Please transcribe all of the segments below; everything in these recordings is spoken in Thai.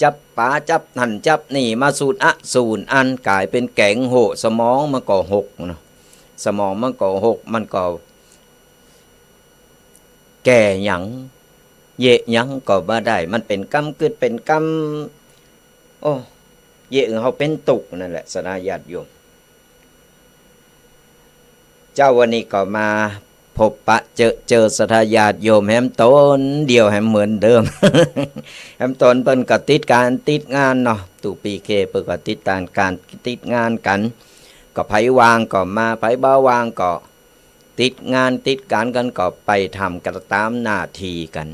จับป๋าจับหันจับนี่มาสูดสูนอันกลายเป็นแกงโหสมองมันก็หกนะสมองมันก็หกมันก็แก่หยังเยะหยังก็บ่ได้มันเป็นกรรมกึดเป็นกรรมโอ้เยะเขาเป็นตุกนั่นแหละสนาญาติโยมเจ้าวันนี้ก็มาพบปะเจอสทายาติโยมแฮมตนเดียวแฮมเหมือนเดิม แฮมตนเปิ้นก็ติดการติดงานเนาะตู่ปีเคเปิ้นก็ติดการติดงานกันก็ไผวางก็มาไผบ่วางก็ติดงานติดการกันก็ไปทำกันตามหน้าที่กัน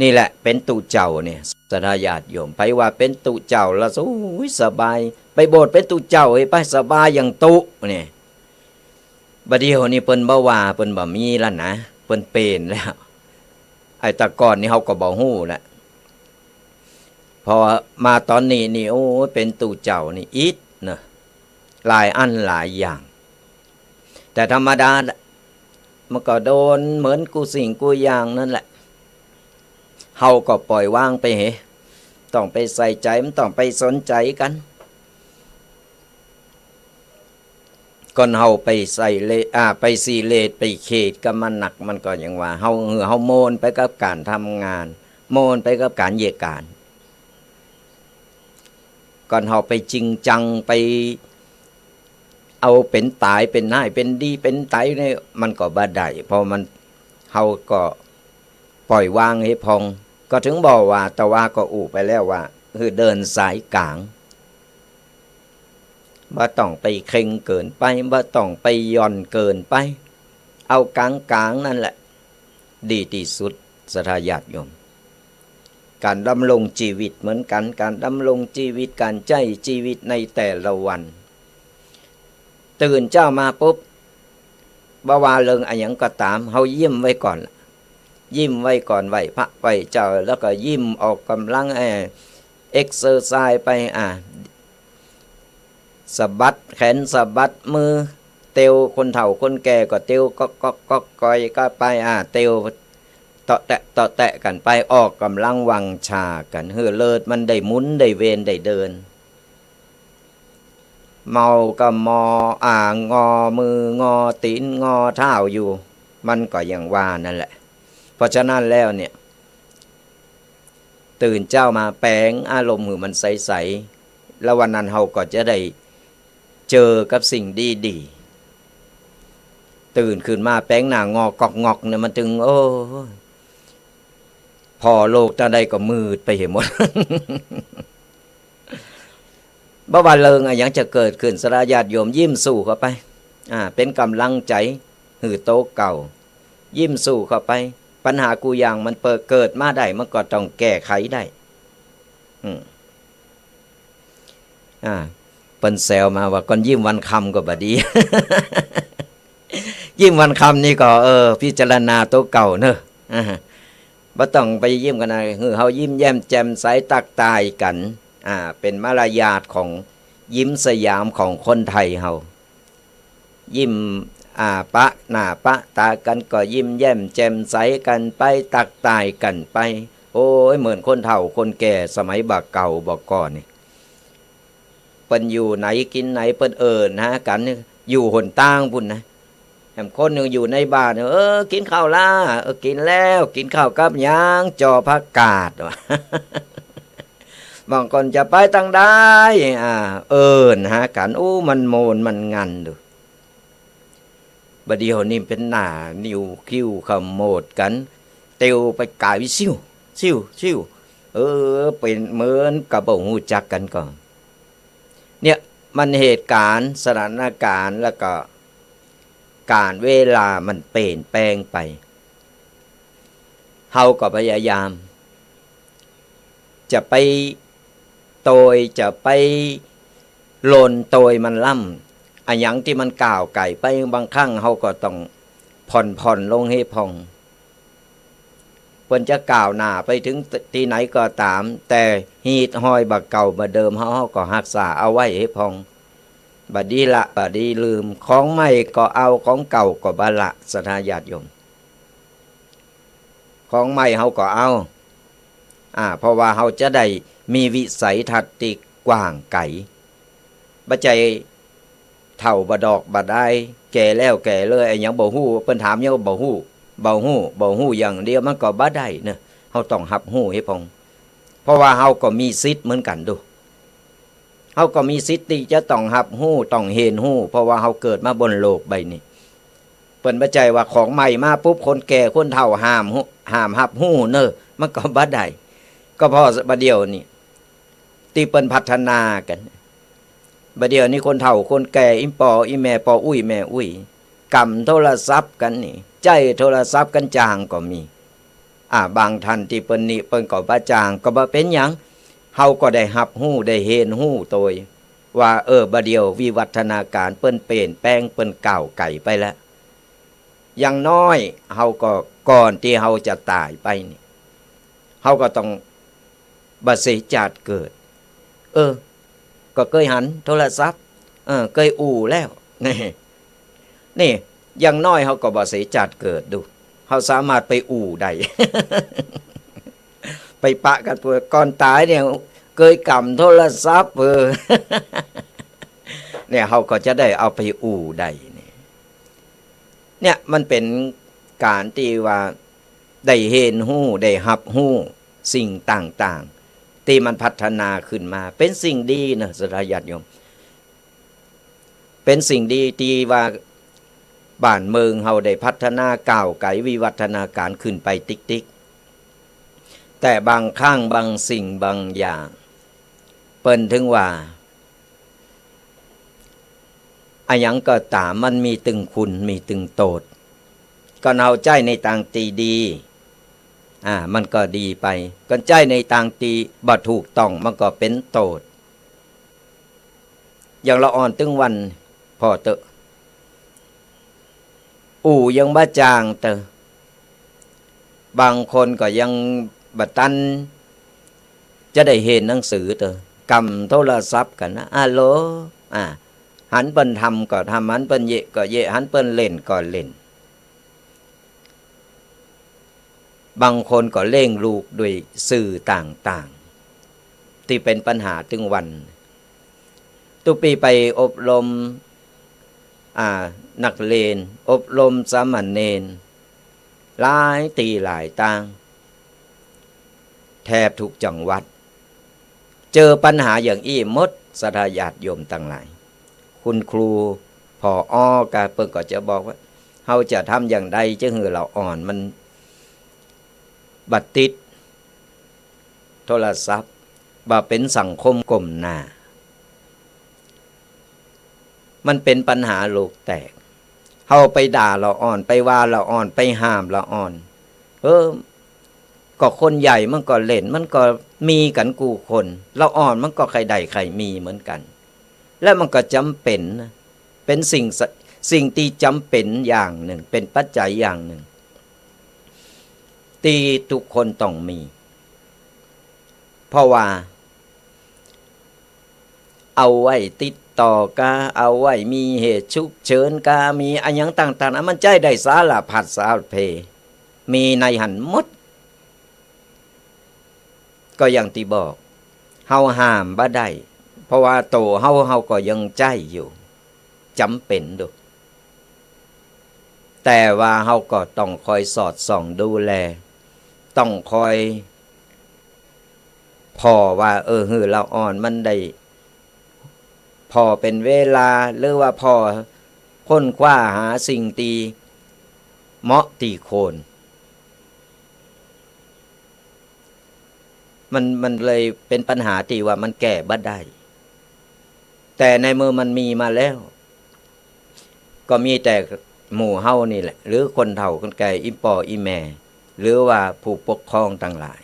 นี่แหละเป็นตู่เจ้าเนี่ยสทายาติโยมไผว่าเป็นตู่เจ้าแล้วโอ้ยสบายไปโบสถ์เป็นตู่เจ้าไปสบายอย่างตู่เนี่ยบัดเดี๋ยวนี้เปิ้นบ่ว่าเปิ้นบ่มีแล้วนะเปิ้นเป็นแล้วไอ้ตะก่อนนี่เฮาก็บ่ฮู้แหละพอมาตอนนี้นี่โอ้เป็นตู่เจ้านี่อิดเนาะหลายอันหลายอย่างแต่ธรรมดามันก็โดนเหมือนกูสิ่งกูอย่างนั่นแหละเฮาก็ปล่อยวางไปเหต้องไปใส่ใจมันต้องไปสนใจกันก่อนเฮาไปใส่เลไปสีเลดไปเขตก็มันหนักมันก็อย่างว่าเฮาโมนไปกับการทำงานโมนไปกับการเยการก่อนเฮาไปจริงจังไปเอาเป็นตายเป็นนายเป็นดีเป็นไตนี่มันก็บ่ได้เพราะมันเฮาก็ปล่อยวางให้พองก็ถึงบอกว่าแต่ว่าก็อู่ไปแล้วว่าคือเดินสายกลางบ่ต้องไปเคร่งเกินไปบ่ต้องไปย่อนเกินไปเอากลางนั่นแหละดีที่สุดศรัทธาญาติโยมการดำรงชีวิตเหมือนกันการดำรงชีวิตการใช้ชีวิตในแต่ละวันตื่นเจ้ามาปุ๊บบ่ว่าเรื่องอะไรหยังก็ตามเฮายิ้มไว้ก่อนยิ้มไว้ก่อนไหวพระไหวเจ้าแล้วก็ยิ้มออกกำลังเอ็กเซอร์ไซส์ไปสะบัดแขนสะบัดมือเตียวคนเฒ่าคนแก่ก็เตียวก็กอยก็ไปเตียวต่อแตะกันไปออกกำลังวังชากันเฮือเลิศมันได้หมุนได้เวนได้เดินเมาก็มองอมืองอตีนงอเท้าอยู่มันก็อย่างว่านั่นแหละเพราะฉะนั้นแล้วเนี่ยตื่นเจ้ามาแปลงอารมณ์หือมันใสๆแล้ววันนั้นเฮาก็จะได้เจอกับสิ่งดีๆตื่นขึ้นมาแป้งหน้างอกอกงอกเนี่ยมันถึงโอ้พอโลกจะได้ก็มืดไปเห็นหมด บ่ว่าเริงอะไรยังจะเกิดขึ้นสระญาติโยมยิ้มสู้เข้าไปเป็นกำลังใจหือโตเก่ายิ้มสู้เข้าไปปัญหากูอย่างมันเกิดมาได้มันก็ต้องแก้ไขได้เปิ้นแซวมาว่าก่อนยิ้มวันคำก็บดี ยิ้มวันคำนี่ก็พิจารณาโตเก่าเนอะบ่ต้องไปยิ้มกันอะไรคือเฮายิ้มแย้มแจ่มใสตักตายกันเป็นมารยาทของยิ้มสยามของคนไทยเฮายิ้มปะหน้าปะตากันก็ยิ้มแย้มแจ่มใสกันไปตักตายกันไปโอ้ยเหมือนคนเฒ่าคนแก่สมัยบักเก่าบักก่อนนี่เปิ้นอยู่ไหนกินไหนเปิ้นนะกันอยู่หนต่างพุ่นนะแถมคนนึงอยู่ในบ้านกินข้าวล่ะกินแล้วกินข้าวกับหยังจอผักกาดว่ะ บางคนจะไปตั้งได้หากันมันโมนมันงันดูบัดเดี๋ยวนี่เป็นหน้านิ้วคิ้วขมวดกันเตียวไปกายวิซิวเป็นเหมือนกับบ่ฮู้จักกันก่อนเนี่ยมันเหตุการณ์สถานการณ์แล้วก็การเวลามันเปลี่ยนแปลงไปเฮาก็พยายามจะไปโตยจะไปโลนโตยมันล่ำอันยังที่มันก่าวไก่ไปบางครั้งเฮาก็ต้องผ่อนลงให้พองเพิ่นจะก่าวหน้าไปถึงที่ไหนก็ตามแต่ฮีดหอยบักเก่าบัดเดิมเฮาก็รักษาเอาไว้ให้พองบัดนี้ละบัดนี้ลืมของใหม่ก็เอาของเก่าก็บ่ละศรัทธาญาติโยมของใหม่เฮาก็เอาเพราะว่าเฮาจะได้ มีวิสัยทัศน์ที่กว้างไกลบ่ใจเฒ่าบ่ดอกบ่ได้แก่แล้วแก่เลยไอ้หยังบ่ฮู้เพิ่นถามหยังบ่ฮู้อย่างเดียวมันก็บ่ได้เนาะเฮาต้องรับรู้ให้พองเพราะว่าเฮาก็มีสิทธิ์เหมือนกันดูเฮาก็มีสิทธิ์ที่จะต้องรับรู้ต้องเห็นรู้เพราะว่าเฮาเกิดมาบนโลกใบนี้เปิ้นบ่ใจว่าของใหม่มาปุ๊บคนแก่คนเฒ่าห้ามรับรู้เน้อมันก็บ่ได้ก็เพราะบัดเดียวนี่ที่เปิ้นพัฒนากันบัดเดียวนี้คนเฒ่าคนแก่อีปออีแม่ปออุ้ยแม่อุ้ยกำโทรศัพท์กันนี่ใจโทรศัพท์กันจางก็มีบางท่านที่เปิ้นนี่เปิ้นก็บ่จางก็บ่เป็นหยังเฮาก็ได้รับรู้ได้เห็นรู้โดยว่าบัดเดียววิวัฒนาการเปิ้นเปลี่ยนแปลงเปิ้นก้าวไกลไปแล้วอย่างน้อยเฮาก็ก่อนที่เฮาจะตายไปนี่เฮาก็ต้องบัดสิจัดเกิดก็เคยหันโทรศัพท์เคยอู่แล้วนี่อย่างน้อยเฮาก็บ่สิจัดเกิดดูเฮาสามารถไปอู่ได้ ไปปะกันตัวก่อนตายเนี่ยเคยกำโทรศัพท์เนี่ยเฮาก็จะได้เอาไปอู่ได้เนี่ยมันเป็นการที่ว่าได้เห็นรู้ได้รับรู้สิ่งต่างๆที่มันพัฒนาขึ้นมาเป็นสิ่งดีนะศรัทธาญาติโยมเป็นสิ่งดีที่ว่าบ้านเมืองเฮาได้พัฒนาก้าวไกลวิวัฒนาการขึ้นไปติ๊กๆแต่บางครั้งบางสิ่งบางอย่างเปิ้นถึงว่าอะหยังก็ตามมันมีตึงคุณมีตึงโตดก็เอาใจในต่างตีดีมันก็ดีไปก็ใจในต่างตีบ่ถูกต้องมันก็เป็นโตดอย่างละอ่อนตึงวันพอเตอะอู่ยังบ่จางเตอบางคนก็ยังบ่ตันจะได้เห็นหนังสือเตอกำโทรศัพท์กันนะโหลหันเปิ้นทำก็ทำหันเปิ้นเยะก็เยะหันเปิ้นเล่นก็เล่นบางคนก็เล่งลูกด้วยสื่อต่างๆที่เป็นปัญหาถึงวันตุปีไปอบรมนักเรียนอบรมสามเณรหลายตีหลายต่างแทบทุกจังหวัดเจอปัญหาอย่างอี้มดศรัทธาญาติโยมต่างหลายคุณครูพออกาเปิ้นก็จะบอกว่าเฮาจะทำอย่างใดจะให้เราอ่อนมันบัดติดโทรศัพท์บ่เป็นสังคมก้มหน้ามันเป็นปัญหาโลกแตกเฮาไปด่าเราอ่อนไปว่าเราอ่อนไปห้ามเราอ่อนก็คนใหญ่มันก็เล่นมันก็มีกันกูคนเราอ่อนมันก็ใครใดใครมีเหมือนกันและมันก็จำเป็นนะเป็นสิ่งที่จำเป็นอย่างหนึ่งเป็นปัจจัยอย่างหนึ่งที่ทุกคนต้องมีเพราะว่าเอาไว้ติดต่อกาเอาไว้มีเหตุฉุกเฉินกามีอันยังต่างๆมันใจได้สารพัดสารเพมีในหันหมดก็อย่างที่บอกเฮาห้ามบ่ได้เพราะว่าโตเฮาก็ยังใจอยู่จำเป็นดูแต่ว่าเฮาก็ต้องคอยสอดส่องดูแลต้องคอยพอว่าเราอ่อนมันได้พอเป็นเวลาหรือว่าพอค้นคว้าหาสิ่งตีเหมาะตีโคนมันเลยเป็นปัญหาที่ว่ามันแก้บ่ได้แต่ในเมื่อมันมีมาแล้วก็มีแต่หมู่เฮานี่แหละหรือคนเฒ่าคนแก่อีปออีแม่หรือว่าผู้ปกครองต่างหลาย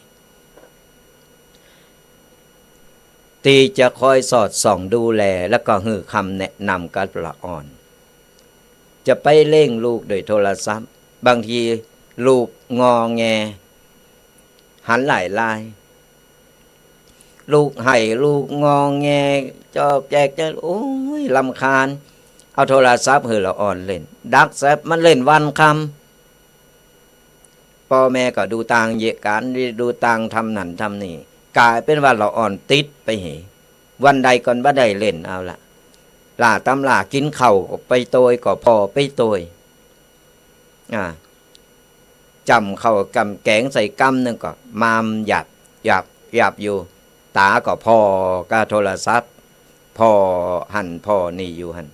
ที่จะคอยสอดส่องดูแลแล้วก็ให้คำแนะนำกับละอ่อนจะไปเร่งลูกโดยโทรศัพท์บางทีลูกงอแงหันหลายลายลูกให้ลูกงอแงจอกแจกจะโอ้ยรำคาญเอาโทรศัพท์ให้ละอ่อนเล่นดักแซบมันเล่นวันคำพ่อแม่ก็ดูต่างเหตุการณ์ดูต่างทำนั่นทำนี่ กลายเป็นว่าเราอ่อนติดไปเหวันใดก่อนบ่ได้เล่นเอาละล่าตำล่ากินข้าวก็ไปโตยก็พอไปโตยจำเข้ากำแกงใส่กำนึงก็มามหยับอยู่ตาก็พอกะโทรศัพท์พอหันพอนี่อยู่หัน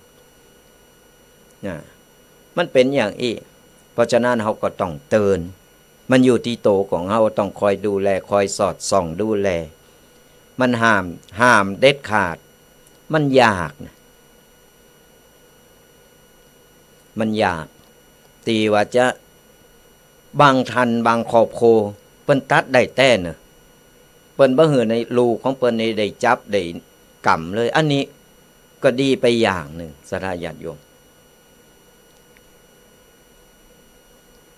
มันเป็นอย่างอี้เพราะฉะนั้นเขาก็ต้องเตือนมันอยู่ที่โตของเขาต้องคอยดูแลคอยสอดส่องดูแลมันห้ามเด็ดขาดมันยากนะมันยากตีว่าจะบางทันบางขอบโคเปิ้นตัดได้แต่เนอะเปิ้นบ่หือในรูของเปิ้นในได้จับได้กำเลยอันนี้ก็ดีไปอย่างหนึ่งศรัทธาญาติโยม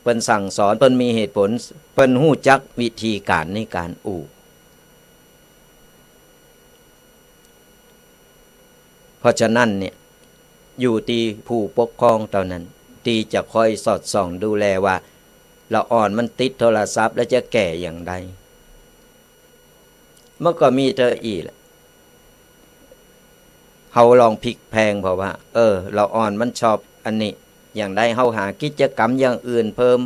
เปิ้นสั่งสอนเปิ้นมีเหตุผลเปิ้นฮู้จักวิธีการในการเพราะฉะนั้นเนี่ยอยู่ที่ผู้ปกครองเท่านั้นที่จะคอยสอดส่องดูแลว่าละอ่อนมันติดโทรศัพท์แล้วจะแก่อย่างใดเมื่อก็มีเธออีกแหละเฮาลองพลิกแพงเพราะว่าละอ่อนมันชอบอันนี้อย่างใดเฮาหากิจกรรมอย่างอื่นเพิ่ม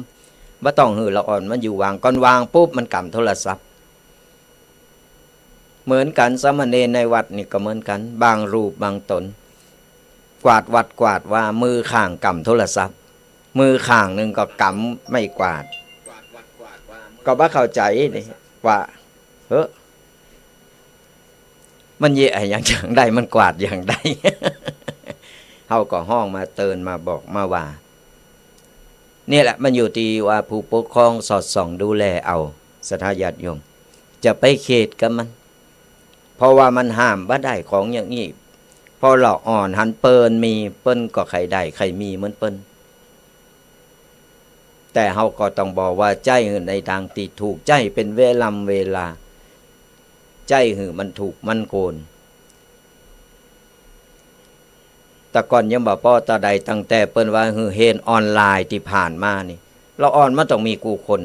บ่ต้องหือละอ่อนมันอยู่วางก่อนวางปุ๊บมันกำโทรศัพท์เหมือนกันสามเณรในวัดนี่ก็เหมือนกันบางรูปบางตนกวาดวัดกวาดว่ามือข้างกำโทรศัพท์มือข้างหนึ่งก็กำไม่กวาดก็บ่เข้าใจนี่ว่ามันเยอะอย่างใดมันกวาดอย่างใด เฮาก็ห้องมาเตือนมาบอกมาว่านี่แหละมันอยู่ที่ว่าผู้ปกครองสอดส่องดูแลเอาศรัทธาญาติโยมจะไปเขตกับมันเพราะว่ามันห้ามบ่ได้ของอย่างนี้พอเราอ่อนหันเปิ้นมีเปิ้นก็ใครได้ใครมีเหมือนเปิ้นแต่เฮาก็ต้องบอกว่าใจในทางที่ถูกใจเป็นเวลาใจหือมันถูกมันโกนแต่ก่อนยังบอกพ่อตาใดตั้งแต่เปิ้นว่าหือเฮนออนไลน์ที่ผ่านมานี่เราอ่อนมันต้องมีกูคน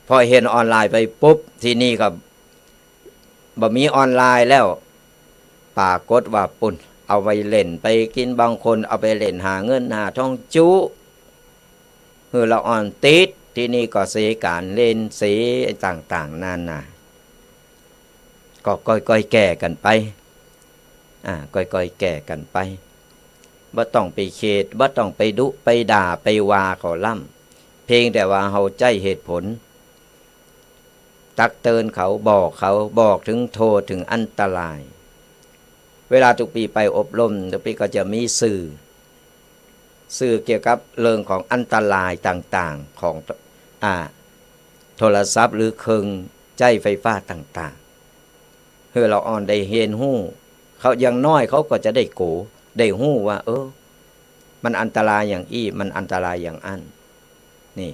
พอเห็นออนไลน์ไปปุ๊บทีนี้ก็บ่มีออนไลน์แล้วปรากฏว่าปุ่นเอาไปเล่นไปกินบางคนเอาไปเล่นหาเงินหาทองจุคือเราอ่อนติดที่นี่ก็เสียการเล่นเสียต่างๆนั่นน่ะก็ค่อยๆแก่กันไปค่อยๆแก่กันไปบ่ต้องไปเขตบ่ต้องไปดุไปด่าไปว่าเขาล่ำเพียงแต่ว่าเฮาใจเหตุผลตักเตือนเขาบอกถึงโทษถึงอันตรายเวลาทุกปีไปอบรมทุกปีก็จะมีสื่อเกี่ยวกับเรื่องของอันตรายต่างๆของโทรศัพท์หรือเครื่องใช้ไฟฟ้าต่างๆเพื่อเราอ่อนได้เห็นหู้เขาอย่างน้อยเขาก็จะได้โกได้หู้ว่ามันอันตรายอย่างอี้มันอันตรายอย่างอันนี่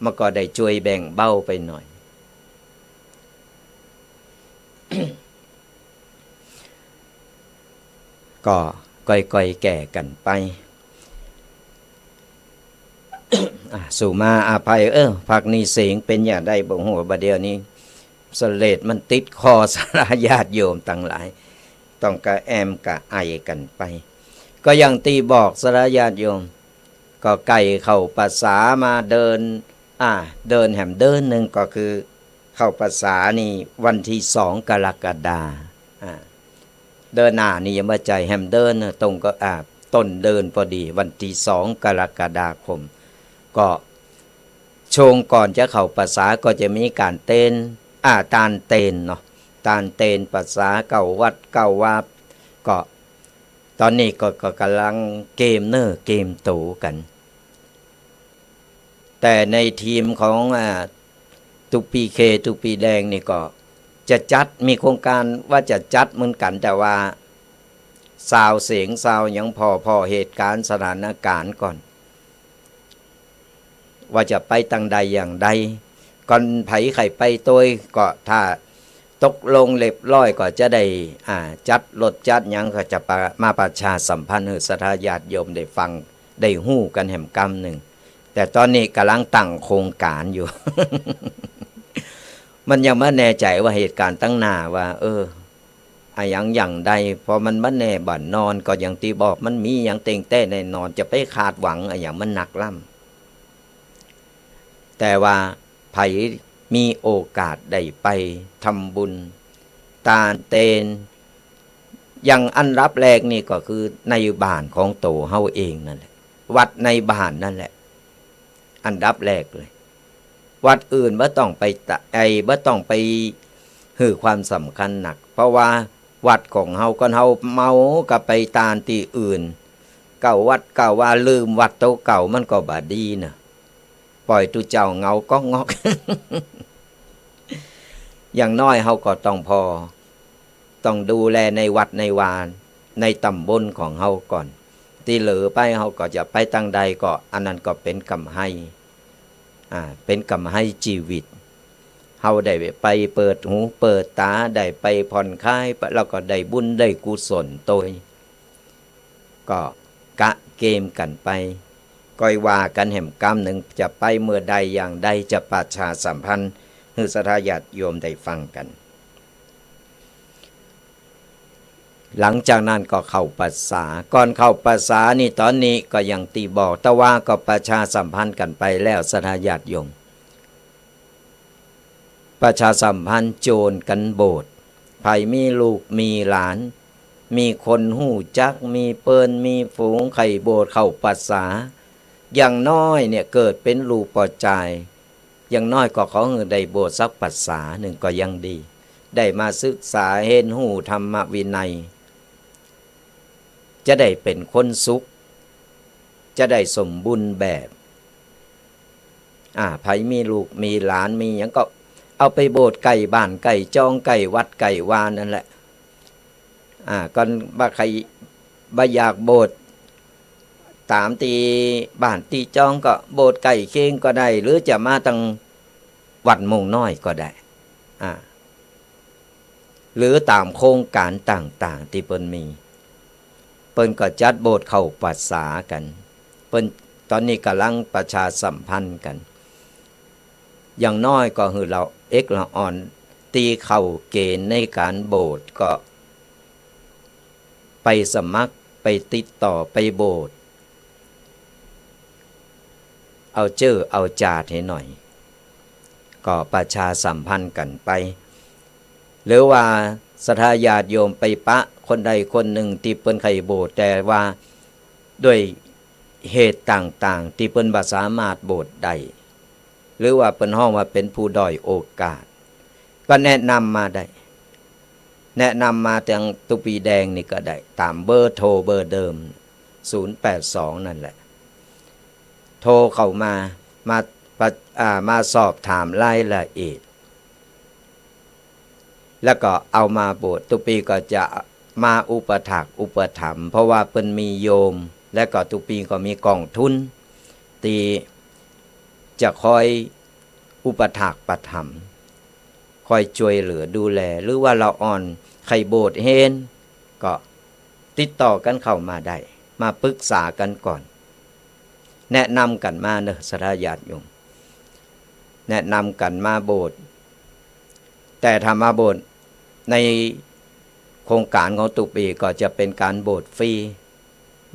มันก็ได้ช่วยแบ่งเบาไปหน่อย ก็ก่อยๆแก่กันไป สู่มาอาภัยพักนี้เสียงเป็นอย่างใดบ่ฮู้บัดเดี๋ยวนี้สเลดมันติดคอสารญาติโยมตั้งหลายต้องกะแอมกะไอกันไปก็อย่างตีบอกสารญาติโยมก็ไก่เข้าภาษามาเดินเดินแหมเดินหนึ่งก็คือเข้าภาษานี่วันที่2 กรกฎาเดินหน้านี่ยังมาใจแหมเดินตรงก็ต้นเดินพอดีวันที่2 กรกฎาคมก็ชงก่อนจะเข้าภาษาก็จะมีการเต้นตานเต้นเนาะตานเต้นภาษาเก่าวัดเก่าวาก็ตอนนี้ก็กำลังเกมโตกันแต่ในทีมของตุกปีเคตุกปีแดงนี่ก็จะจัดมีโครงการว่าจะจัดเหมือนกันแต่ว่าซาวเสียงซาวยังพอเหตุการณ์สถานการณ์ก่อนว่าจะไปตั้งใดอย่างใดก่อนไผไข่ไปตัวก็ถ้าตกลงเรียบร้อยก็จะได้จัดรถจัดยังก็จะมาประชาสัมพันธ์ให้ศรัทธาญาติโยมได้ฟังได้ฮู้กันแห่งกรรมหนึ่งแต่ตอนนี้กำลังตั้งโครงการอยู่ มันยังไม่แน่ใจว่าเหตุการณ์ตั้งหน้าว่าอะอย่างใดพอมันบ่แน่บัดนอนก็อย่างที่บอกมันมีอย่างเต็งแต้แน่นอนจะไปคาดหวังอะอย่างมันหนักล่ำแต่ว่าไผมีโอกาสได้ไปทำบุญตาเตนอย่างอันรับแรกนี่ก็คือในบ้านของโตเฮาเองนั่นแหละวัดในบ้านนั่นแหละอันดับแรกเลยวัดอื่นบ่ต้องไปบ่ต้องไปให้ความสำคัญหนักเพราะว่าวัดของเฮาก่อนเฮาเมาก็ไปตามที่อื่นเก่าวัดเก่าว่าลืมวัดโตเก่ามันก็บ่ดีนะปล่อยตุเจ้าเงาก็งอก อย่างน้อยเฮาก็ต้องดูแลในวัดในวานในตำบลของเฮาก่อนที่เหลือไปเฮาก็จะไปตั้งใดก็อันนั้นก็เป็นกำให้เป็นกำให้ชีวิตเฮาได้ไปเปิดหูเปิดตาได้ไปผ่อนคลายแล้วก็ได้บุญได้กุศลโตยก็กะเกมกันไปก้อยว่ากันแห่มกรรมหนึ่งจะไปเมื่อใดอย่างใดจะประชาสัมพันธ์ให้ศรัทธาญาติโยมได้ฟังกันหลังจากนั้นก็เข้าพรรษาก่อนเข้าพรรษานี่ตอนนี้ก็ยังตีบอกแต่ว่าก็ประชาสัมพันธ์กันไปแล้วศรัทธาญาติโยมประชาสัมพันธ์โจรกันโบสถ์ไผมีลูกมีหลานมีคนหู้จักมีเปิ้นมีฝูงไข่โบสถ์เข้าพรรษาอย่างน้อยเนี่ยเกิดเป็นลูกปอจายอย่างน้อยก็ขอให้ได้โบสถ์สักพรรษาหนึ่งก็ยังดีได้มาศึกษาเห็นหูธรรมวินัยจะได้เป็นคนสุขจะได้สมบูรณ์แบบไผมีลูกมีหลานมีอย่างก็เอาไปโบสถ์ไก่บ้านไก่จองไก่วัดไก่วานนั่นแหละก่อนบ่าใครบ่อยากโบสถ์ตามตีบ้านตีจองก็โบสถ์ไก่เค้งก็ได้หรือจะมาตั้งวัดมงน้อยก็ได้หรือตามโครงการต่างๆที่เปิ้นมีเปิ้นก็จัดโบสถ์เข้าพรรษากันเปิ้นตอนนี้กำลังประชาสัมพันธ์กันอย่างน้อยก็คือเราละอ่อนตีเข้าเกณฑ์ในการโบสถ์ก็ไปสมัครไปติดต่อไปโบสถ์เอาเอาจาดให้หน่อยก็ประชาสัมพันธ์กันไปหรือว่าศรัทธาญาติโยมไปปะคนใดคนหนึ่งที่เปิ้นไข่โบสถ์แต่ว่าด้วยเหตุต่างๆที่เปิ้นบ่สามารถโบสถ์ได้หรือว่าเปิ้นห้องว่าเป็นผู้ด้อยโอกาสก็แนะนำมาได้แนะนำมาทางตุปีแดงนี่ก็ได้ตามเบอร์โทรเบอร์เดิม082นั่นแหละโทรเข้ามาสอบถามรายละเอียดแล้วก็เอามาโบสถ์ตุปีก็จะมาอุปถัมภ์เพราะว่าเพิ่นมีโยมและก็ตุปีก็มีกองทุนที่จะคอยอุปถัมภ์คอยช่วยเหลือดูแลหรือว่าเราอ่อนใครโบสถ์เฮนก็ติดต่อกันเข้ามาได้มาปรึกษากันก่อนแนะนำกันมาเนอะศรัทธาญาติโยมแนะนำกันมาโบสถ์แต่ถ้ามาโบสถ์ในโครงการของตุปีก็จะเป็นการโบสถ์ฟรี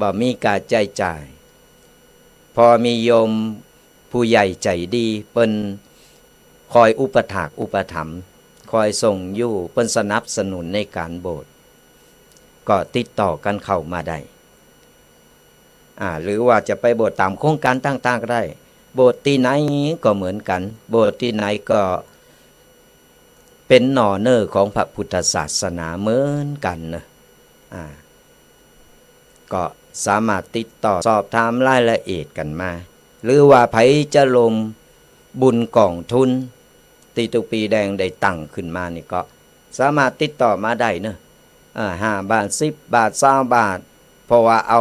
บ่มีการใช้จ่ายพอมีโยมผู้ใหญ่ใจดีเปิ้นคอยอุปถัมภ์คอยส่งอยู่เปิ้นสนับสนุนในการโบสถ์ก็ติดต่อกันเข้ามาได้หรือว่าจะไปโบสถ์ตามโครงการต่างๆก็ได้โบสถ์ที่ไหนก็เหมือนกันโบสถ์ที่ไหนก็เป็นหน่อเนื้อของพระพุทธศาสนาเหมือนกันนะก็สามารถติดต่อสอบถามรายละเอียดกันมาหรือว่าไผจะลงบุญกองทุนที่ตุปีแดงได้ตั้งขึ้นมานี่ก็สามารถติดต่อมาได้เนอะ5 บาท10 บาท20 บาทเพราะว่าเอา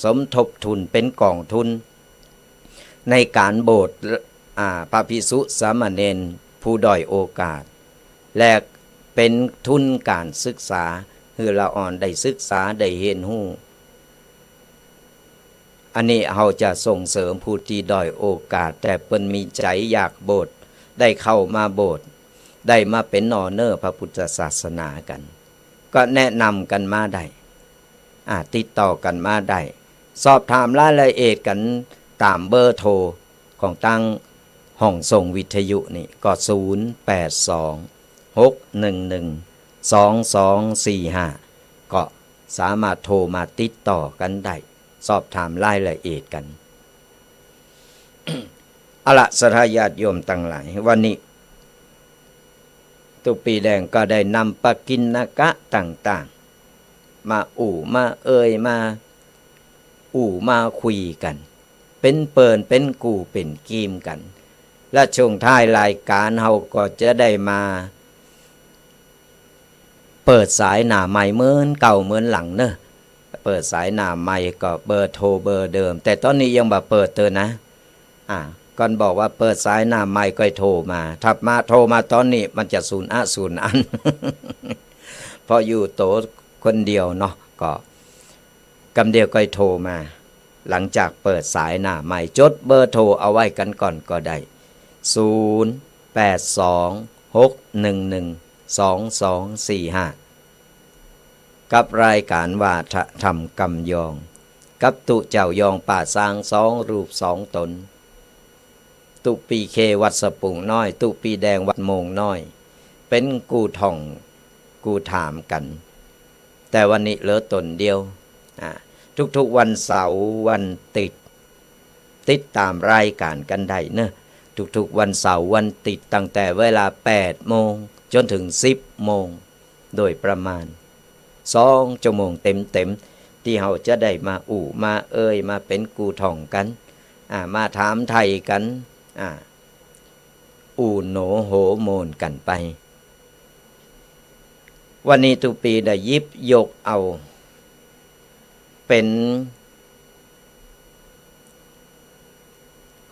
สมทบทุนเป็นกองทุนในการโบสถ์พระภิกษุสามเณรผู้ด้อยโอกาสและเป็นทุนการศึกษาคือเราอ่อนได้ศึกษาได้เห็นหู้อันนี้เราจะส่งเสริมผู้ที่ด้อยโอกาสแต่เปิ้นมีใจอยากโบสถ์ได้เข้ามาโบสถ์ ได้มาเป็นนอเนอร์พระพุทธศาสนากันก็แนะนำกันมาได้ติดต่อกันมาได้สอบถามรายละเอียดกันตามเบอร์โทรของตั้งห้องส่งวิทยุนี่ก็0826112245ก็สามารถโทรมาติดต่อกันได้สอบถามรายละเอียดกัน เอาละศรัทธาญาติโยมทั้งหลายวันนี้ตุปีแดงก็ได้นำปกิณกะต่างๆมามามาคุยกันเป็นเปิ่นเป็นกูเป็นกีมกันและช่วงท้ายรายการเฮาก็จะได้มาเปิดสายหน้าใหม่เหมือนเก่าเหมือนหลังเนอะเปิดสายหน้าใหม่ก็เบอร์โทรเบอร์เดิมแต่ตอนนี้ยังบ่เปิดเตอนะก่อนบอกว่าเปิดสายหน้าใหม่ก็โทรมาถ้ามาโทรมาตอนนี้มันจะศูนย์อัน เพราะอยู่โตคนเดียวเนาะก็กำเดียวก็โทรมาหลังจากเปิดสายหน้าใหม่จดเบอร์โทรเอาไว้กันก่อนก็ได้0826112245กับรายการวาทะธรรมกำยองกับตุเจ้ายองป่าสร้าง2 รูป 2 ตนตุปีเควัดสปุงน้อยตุปีแดงวัดโมงน้อยเป็นกูท่องกูถามกันแต่วันนี้เหลือตนเดียวทุกๆวันเสาร์วันติดตามรายการกันได้เนอะทุกๆวันเสาร์วันติดตั้งแต่เวลา8 โมงจนถึง10 โมงโดยประมาณ2 ชั่วโมงเต็มที่เราจะได้มามามาเป็นกูท่องกันมาถามไทยกันโหนโหโมนกันไปวันนี้ตุปีได้ยิบยกเอาเป็น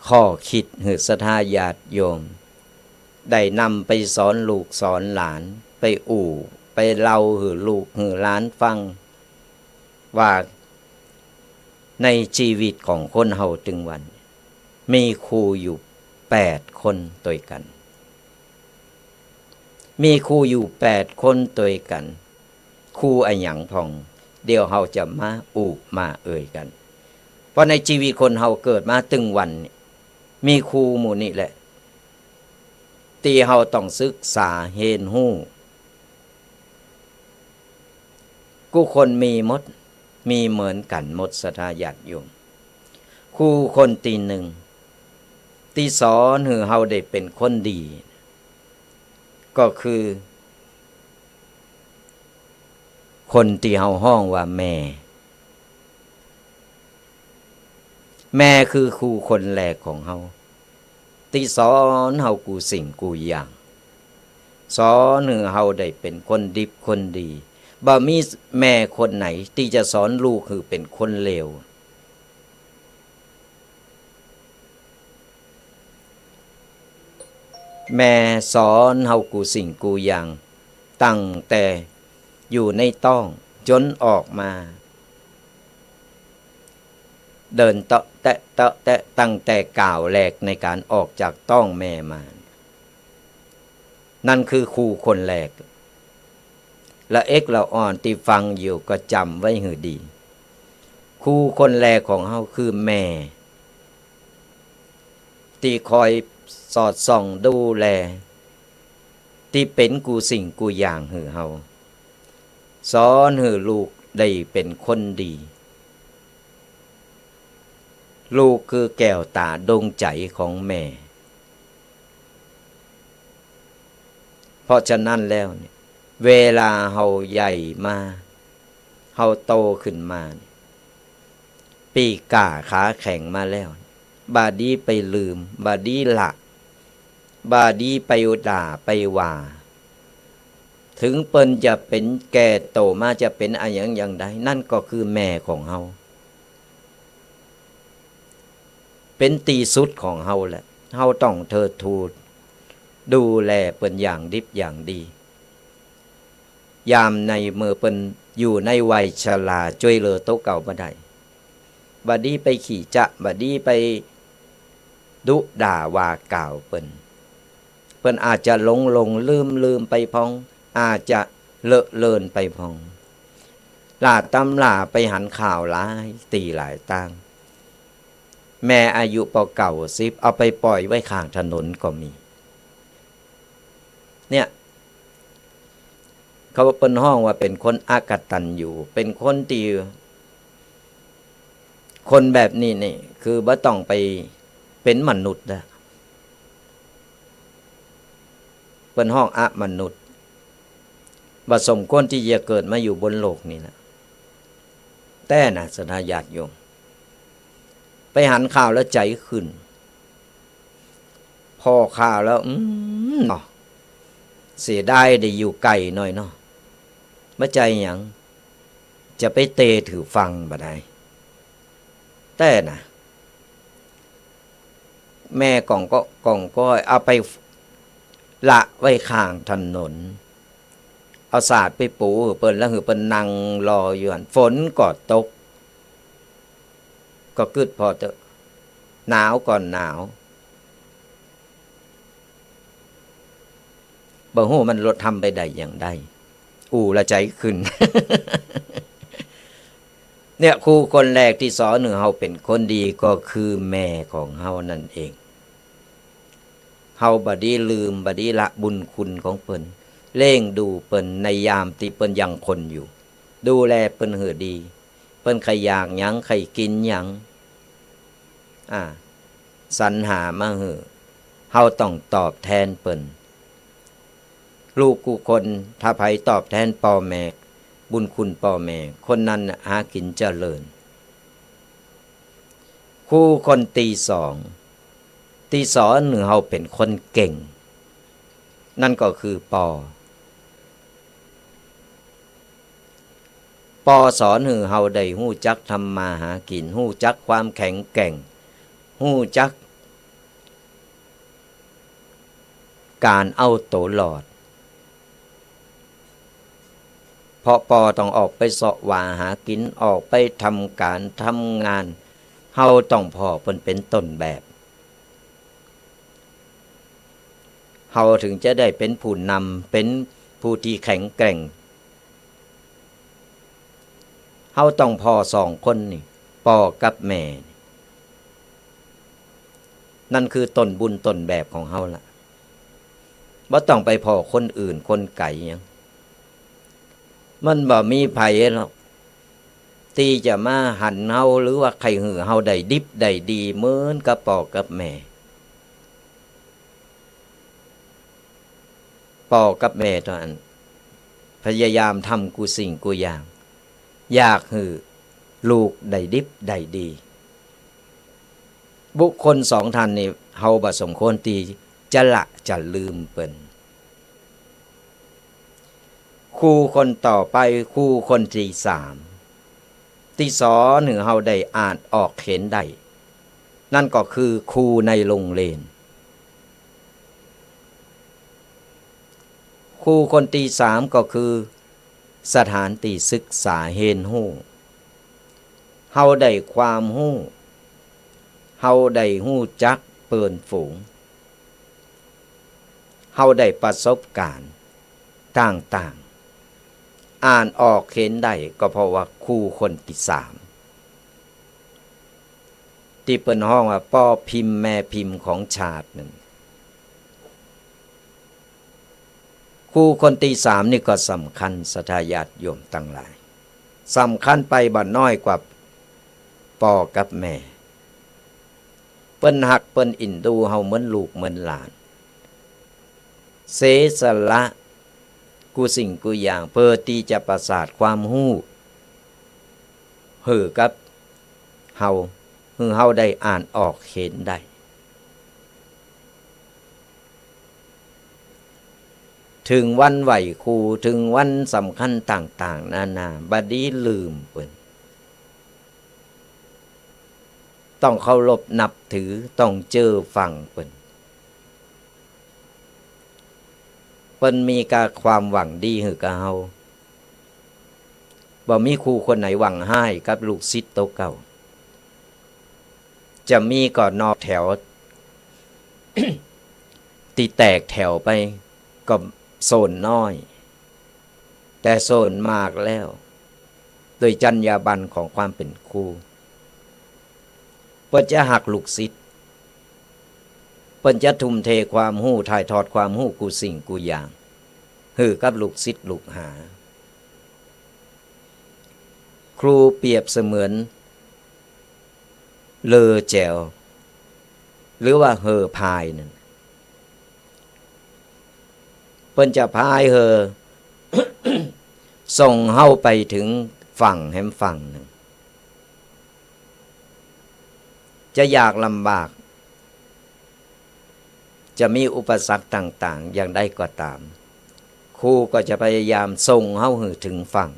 ข้อคิดหือศรัทธาญาติโยมได้นำไปสอนลูกสอนหลานไปไปเล่าหือลูกหือหลานฟังว่าในชีวิตของคนเฮาถึงวันมีครูอยู่8 คนตัวกันมีครูอยู่8 คนตัวกันครูอะหยังพองเดี๋ยวเฮาจะมามากันเพราะในชีวิตคนเฮาเกิดมาตึงวันมีครูหมู่นี่แหละที่เฮาต้องศึกษาเรียนรู้กูคนมีหมดมีเหมือนกันหมดศรัทธาญาติโยมครูคนที่ 1ที่สอนให้เฮาได้เป็นคนดีก็คือคนที่เฮาห้องว่าแม่คือครูคนแรกของเฮาที่สอนเฮากูสิ่งกูอย่างสอนให้เฮาได้เป็นคนดีคนดีบ่มีแม่คนไหนที่จะสอนลูกคือเป็นคนเลวแม่สอนเฮากูสิ่งกูอย่างตั้งแต่อยู่ในต้องจนออกมาเดินเตาะแตะตั้งแต่ก่าวแรกในการออกจากต้องแม่มานั่นคือครูคนแรกและละอ่อนที่ฟังอยู่ก็จำไว้ให้ดีครูคนแรกของเฮาคือแม่ที่คอยสอดส่องดูแลที่เป็นกูสิ่งกูอย่างให้เฮาสอนให้ลูกได้เป็นคนดีลูกคือแก้วตาดวงใจของแม่เพราะฉะนั้นแล้วเวลาเฮาใหญ่มาเฮาโตขึ้นมาปีกล้าขาแข็งมาแล้วบาดีไปลืมบาดีละบาดีไปด่าไปว่าถึงเปิ้นจะเป็นแก่โตมาจะเป็นอะไรอย่างใดนั่นก็คือแม่ของเฮาเป็นตีสุดของเฮาแหละเฮาต้องเทิดทูนดูแลเปิ้นอย่างดิบอย่างดียามในเมื่อเปิ้นอยู่ในวัยชราช่วยเหลือโตเก่าบ่ได้บัดนี้ไปขี่จะบัดนี้ไปดุด่าว่ากล่าวเปิ้น เปิ้นอาจจะหลงลืมไปพองอาจจะเลอะเลินไปพองลาตำลาไปหันข่าวหลายตีหลายตั้งแม่อายุเก่า10เอาไปปล่อยไว้ข้างถนนก็มีเนี่ยเขาเปิ้นห้องว่าเป็นคนอากตันอยู่เป็นคนที่คนแบบนี้นี่คือบ่ต้องไปเป็นมนุษย์นะเปิ้นห้องอะมนุษย์บ่สมควรที่จะเกิดมาอยู่บนโลกนี้นะแต่นะสนาญาติโยมไปหันข่าวแล้วใจขึ้นพอข่าวแล้วเนาะเสียดายได้อยู่ไกลหน่อยเนาะบ่ใจหยังจะไปเตถือฟังบ่ได้แต่นะแม่กล่องก็เอาไปละไว้ข้างถนนเอาสาดไปปูเปิ้นแล้วหือเปิ้นนั่งรออยู่หั่นฝนก็ตกก็กึดพอเถอะหนาวก่อนหนาวบ่ฮู้มันลดทำไปได้อย่างใดละใจขึ้น เนี่ยครูคนแรกที่สอนเฮาเป็นคนดีก็คือแม่ของเฮานั่นเองเฮาบ่ได้ลืมบ่ได้ละบุญคุณของเปิ้นเล่งดูเปิ้นในยามที่เปิ้นยังคนอยู่ดูแลเปิ้นหือดีเปิ้นใครอยากหยังใครกินหยังสรรหามาหือเฮาต้องตอบแทนเปิ้นลูกกูคนถ้าไผตอบแทนพ่อแม่บุญคุณพ่อแม่คนนั้นหากินเจริญครูคนที่สอนเฮาเป็นคนเก่งนั่นก็คือปสอนเฮาได้ฮู้จักทำมาหากินฮู้จักความแข็งแกร่งฮู้จักการเอาตัวรอดเพราะปอต้องออกไปเสาะหาหากินออกไปทำการทำงานเฮาต้องพอเป็นต้นแบบเฮาถึงจะได้เป็นผู้นำเป็นผู้ที่แข็งแกร่งเฮาต้องพอ2คนนี่ปอกับแม่นั่นคือต้นบุญต้นแบบของเฮาล่ะบ่ต้องไปพอคนอื่นคนไกลหยังมันบ่มีไผหรอกที่จะมาหันเฮาหรือว่าใครหือเฮาได้ดิบได้ดีเหมือนกับปอกับแม่ปอกับแม่ตอนนั้นพยายามทำกูสิ่งกูอย่างอยากหือลูกได้ดิบได้ดีบุคคล2ท่านนี่เฮาบ่สมควรที่จะละจะลืมเปิ้นครูคนต่อไปครูคนที่3ที่สอนเฮาได้อ่านออกเขียนได้นั่นก็คือครูในโรงเรียนครูคนที่3ก็คือสถานที่ศึกษาเรียนรู้เฮาได้ความรู้เฮาได้ฮู้จักเปิ้นฝูงเฮาได้ประสบการณ์ต่างๆอ่านออกเขียนได้ก็เพราะว่าครูคนที่3ที่เปิ้นฮ้องว่าพ่อพิมพ์แม่พิมพ์ของชาตินั่นครูคนที่3นี่ก็สำคัญศรัทธาญาติโยมทั้งหลายสำคัญไปบ่น้อยกว่าพ่อกับแม่เปิ้นฮักเปิ้นอินดูเฮาเหมือนลูกเหมือนหลานเสสละกูสิ่งกูอย่างเพื่อที่จะประสาทความรู้กับเฮาเฮาได้อ่านออกเขียนได้ถึงวันไหวครูถึงวันสำคัญต่างๆนานาบัดนี้ลืมเปิ้นต้องเคารพนับถือต้องเจอฟังเปิ้นมีการความหวังดีให้กับเฮาบ่มีครูคนไหนหวังให้กับลูกศิษย์โตเก่าจะมีก่อนนอกแถว ตีแตกแถวไปก็โซนน้อยแต่โซนมากแล้วโดยจรรยาบรรณของความเป็นครูเพิ่นจะหักลูกศิษย์เพิ่นจะทุ่มเทความรู้ถ่ายทอดความรู้กูสิ่งกูอย่างฮือกับลูกศิษย์ลูกหาครูเปรียบเสมือนเลอแจวหรือว่าเฮอพายนั่นเพิ่นจะพายเฮอ ส่งเฮาไปถึงฝั่งแห่งฝั่งหนึ่งจะยากลำบากจะมีอุปสรรคต่างๆอย่างใดก็ตามครูก็จะพยายามส่งเฮาถึงฝั่ง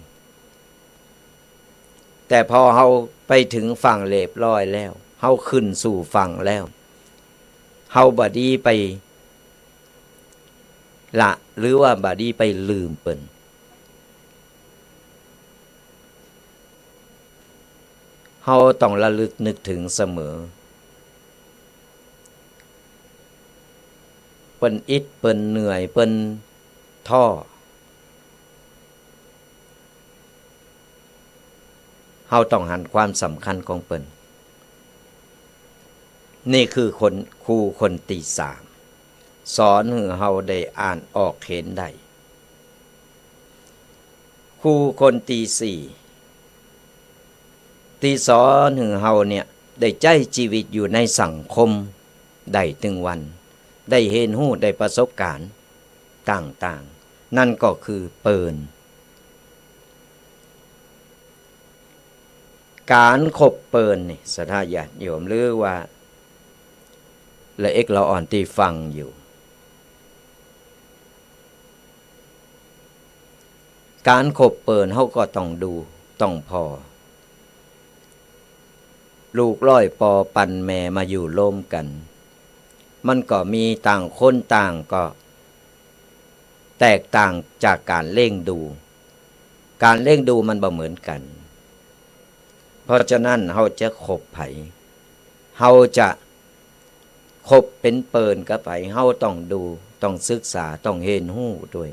แต่พอเฮาไปถึงฝั่งเรียบร้อยแล้วเฮาขึ้นสู่ฝั่งแล้วเฮาบดีไปละหรือว่าบดีไปลืมเปิ้นเฮาต้องระลึกนึกถึงเสมอเปิ้นอิดเปิ้นเหนื่อยเปิ้นท้อเฮาต้องหันความสำคัญของเปิ้นนี่คือคนครูคนตีสามสอนให้เฮาได้อ่านออกเห็นได้ครูคนตีสี่ตีสอนให้เฮาเนี่ยได้ใจชีวิตอยู่ในสังคมได้ถึงวันได้เห็นหู้ได้ประสบการณ์ต่างๆนั่นก็คือเปิลการคบเปิลนี่ศรัทธาญาติโยมหรือว่าละเอกละอ่อนที่ฟังอยู่การคบเปิลเฮาก็ต้องดูต้องพอลูกร้อยปอปันแม่มาอยู่ร่วมกันมันก็มีต่างคนต่างก็แตกต่างจากการเล่งดูการเล่งดูมันบ่เหมือนกันเพราะฉะนั้นเฮาจะคบไผเฮาจะคบเป็นเปิลกับไผเฮาต้องดูต้องศึกษาต้องเห็นหู้ด้วย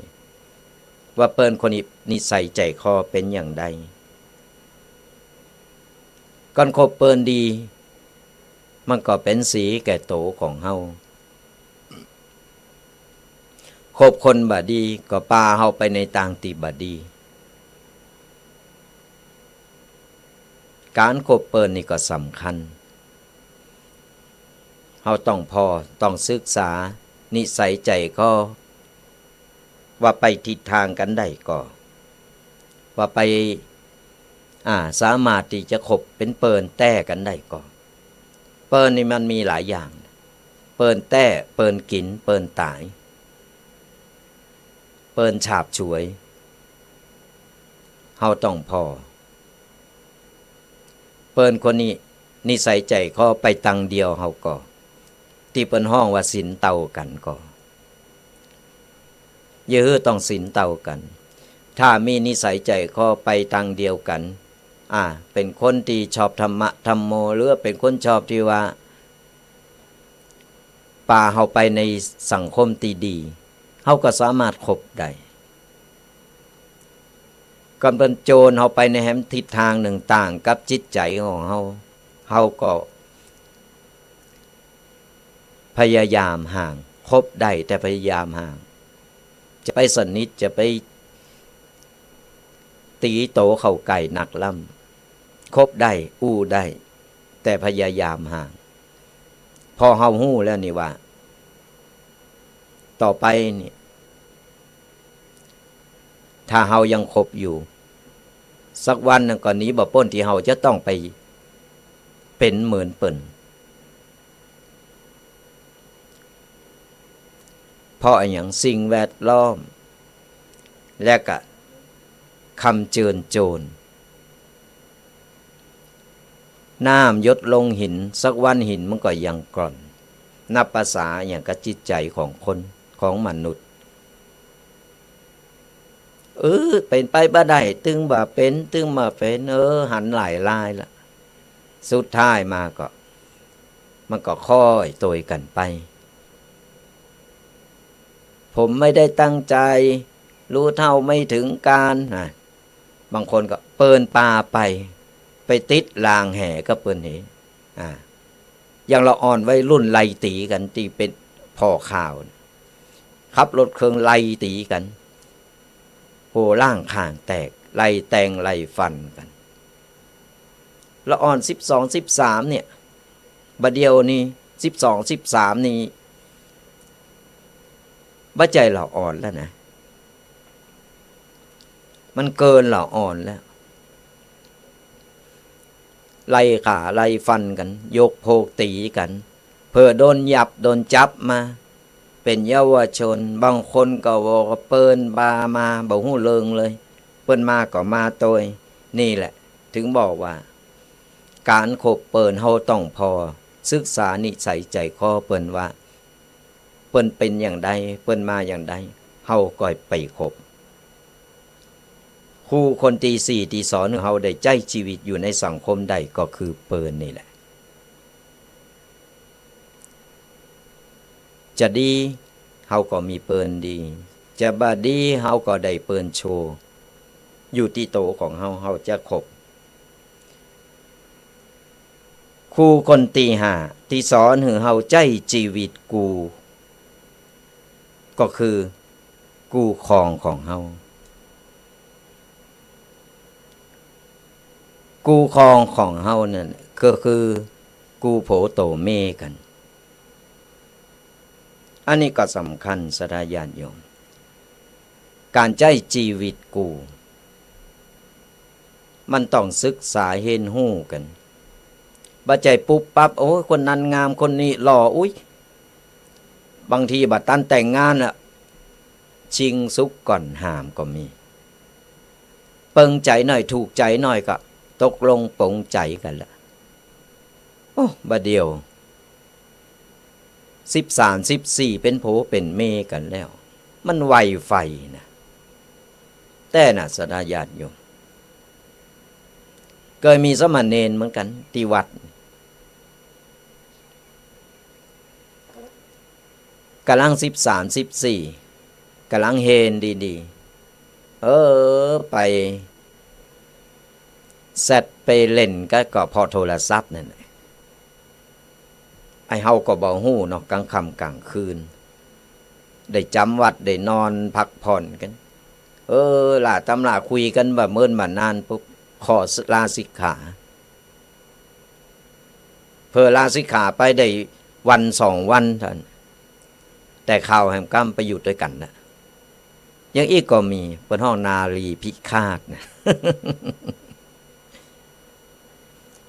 ว่าเปิลคนนี้นิสัยใจคอเป็นอย่างใดก่อนคบเปิลดีมันก็เป็นสีแก่โตของเฮาคบคนบ่ดีก็ปาเฮาไปในทางที่บ่ดีการคบเปิลนี่ก็สำคัญเฮาต้องพอต้องศึกษานิสัยใจก็ว่าไปทิศทางกันได้ก็ว่าไปสามารถที่จะคบเป็นเปิลแต้กันได้ก็เปิลนี่มันมีหลายอย่างเปิลแต้เปิลกินเปิลตายเปิลฉาบฉวยเฮาต้องพอเปิลคนนี้นิสัยใจเขาไปตังเดียวเฮาก็ที่เปิ้นห้องว่าศีลเต่ากันก็เยอะต้องศีลเต่ากันถ้ามีนิสัยใจเขาไปตังเดียวกันเป็นคนที่ชอบธรรมะธรรมโมหรือเป็นคนชอบที่ว่าปาเฮาไปในสังคมที่ดีเฮาก็สามารถคบได้ก่อนเป็นโจรเฮาไปในแหมทิศทางหนึ่งต่างกับจิตใจของเฮาก็พยายามห่างคบได้แต่พยายามห่างจะไปสนิทจะไปตีโตเข้าไก่หนักล่ำคบได้อู้ได้แต่พยายามห่างพอเฮาหู้แล้วนี่ว่าต่อไปนี่ถ้าเฮายังคบอยู่สักวันนึงก่อนนี้บ่พ้นที่เฮาจะต้องไปเป็นเหมือนเปิ้นเพราะอย่างสิ่งแวดล้อมและก็คำเชิญโจรน้ำยดลงหินสักวันหินมันก็ยังกร่อนนับภาษาอย่างกับจิตใจของคนของมนุษย์เป็นไปบ่ได้ตึงบ่เป็นตึงมาเป็นหันหลายลายละสุดท้ายมาก็มันก็ค่อยโตยกันไป ผมไม่ได้ตั้งใจรู้เท่าไม่ถึงการบางคนก็เปินปลาไปติดลางแห่ก็เปินเหอย่างเราอ่อนไว้รุ่นไล่ตีกันที่เป็นพ่อข่าวขับรถเครื่องไล่ตีกันโหล่างข้างแตกไล่แตงไล่ฟันกันละอ่อน12 13เนี่ยบัดเดียวนี้12 13นี่บัดใจเราอ่อนแล้วนะมันเกินเราอ่อนแล้วไล่ขาไล่ฟันกันยกโพกตีกันเพื่อโดนยับโดนจับมาเป็นเยาวชนบางคนก็บอกเปิ้นบามาบ่ฮู้เริงเลยเปิ้นมาก็มาโตยนี่แหละถึงบอกว่าการคบเปิ้นเฮาต้องพอศึกษานิสัยใจคอเปิ้นว่าเปิ้นเป็นอย่างใดเปิ้นมาอย่างใดเฮาก็ไปคบครูคนตีสี่ตีสอนเฮาได้ใจชีวิตอยู่ในสังคมใดก็คือเปิ้นนี่แหละจะดีเฮาก็มีเปิ้นดีจะบ่ดีเฮาก็ได้เปิ้นโชว์อยู่ที่โตของเฮาจะคบครูคนตีห้าที่สอนให้เฮาใจชีวิตกูก็คือกูครองของเฮากูครองของเฮานั่นก็คือกูโผโตเมกันอันนี้ก็สำคัญสระญาติโยมการใจชีวิตกูมันต้องศึกษาเห็นหู้กันบ่ใจปุ๊บปั๊บโอ้ยคนนั้นงามคนนี้หล่ออุ้ยบางทีบัดตันแต่งงานน่ะชิงสุกก่อนหามก็มีเปิงใจหน่อยถูกใจหน่อยก็ตกลงปงใจกันละโอ้บัดเดียว13 14เป็นโผเป็นเมกันแล้วมันไวไฟนะแต่น่ะสดาญาติโยมเคยมีสมณเณรเหมือนกันที่วัดกำลัง13 14กำลังเฮนดีๆไปแซดไปเล่นก็พอโทรศัพท์นั่นไอ้เฮาก็บ่ฮู้เนาะกลางค่ำกลางคืนได้จำวัดได้นอนพักผ่อนกันล่ะตำราคุยกันแบบเมินมานานปุ๊บขอลาสิกขาเพื่อลาสิกขาไปได้วัน2 วันท่านแต่ข่าวแห่งกรรมไปอยู่ด้วยกันนะยังอีกก็มีเป็นห้องนาลีพิฆาตนะ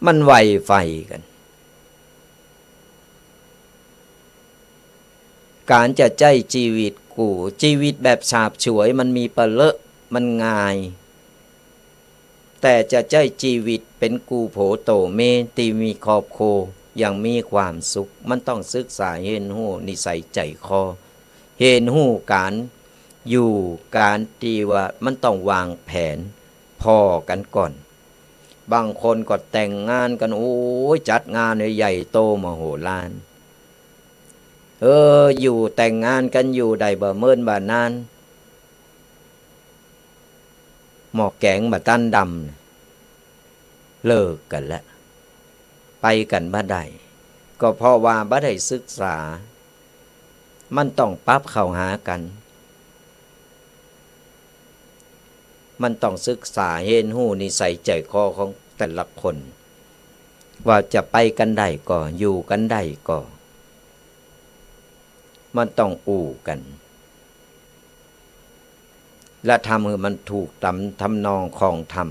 มันไวไฟกันการจะใจชีวิตกูชีวิตแบบฉาบฉวยมันมีปะเลอะมันง่ายแต่จะใจชีวิตเป็นกูโผโตเมตีมีครอบครัวอย่างมีความสุขมันต้องศึกษาเห็นหู้นิสัยใจคอเห็นหู้การอยู่การที่ว่ามันต้องวางแผนพอกันก่อนบางคนก็แต่งงานกันโอ้ยจัดงานใหญ่โตมโหฬารอยู่แต่งงานกันอยู่ได้บ่เมินบ่นานหมอกแกงบ่ตั้นดำเลิกกันแล้วไปกันบ่ได้ก็เพราะว่าบ่ได้ศึกษามันต้องปรับเข้าหากันมันต้องศึกษาเห็นหู้นิสัยใจคอของแต่ละคนว่าจะไปกันได้ก็อยู่กันได้ก็มันต้องอู่กันและทำให้มันถูกทำนองของธรรม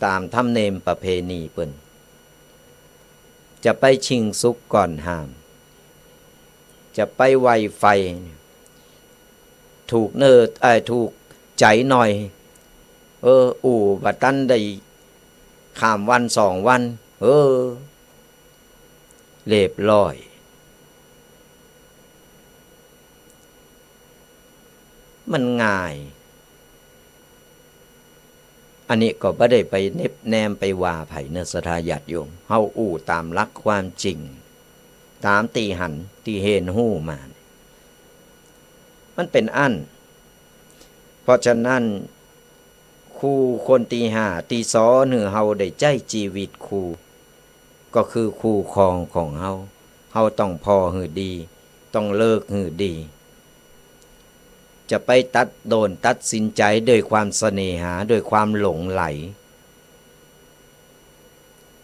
ตามธรรมเนียมประเพณีเปิ้นจะไปชิงสุกก่อนห้ามจะไปไวไฟถูกถูกใจหน่อยอู่บัดตันได้ข้ามวัน2 วันเรียบร้อยมันง่ายอันนี้ก็บ่ได้ไปเน็บแนมไปว่าไผเนื้อศรัทธาญาติโยมเฮาอู่ตามหลักความจริงตามตีหันที่เห็นหู้มา มันเป็นอันเพราะฉะนั้นครูคนตีห้าตีสอเนื้อเฮาได้ใจชีวิตครูก็คือครูครองของเฮาต้องพอหือดีต้องเลิกหือดีจะไปตัดสินใจด้วยความเสน่หาด้วยความหลงไหล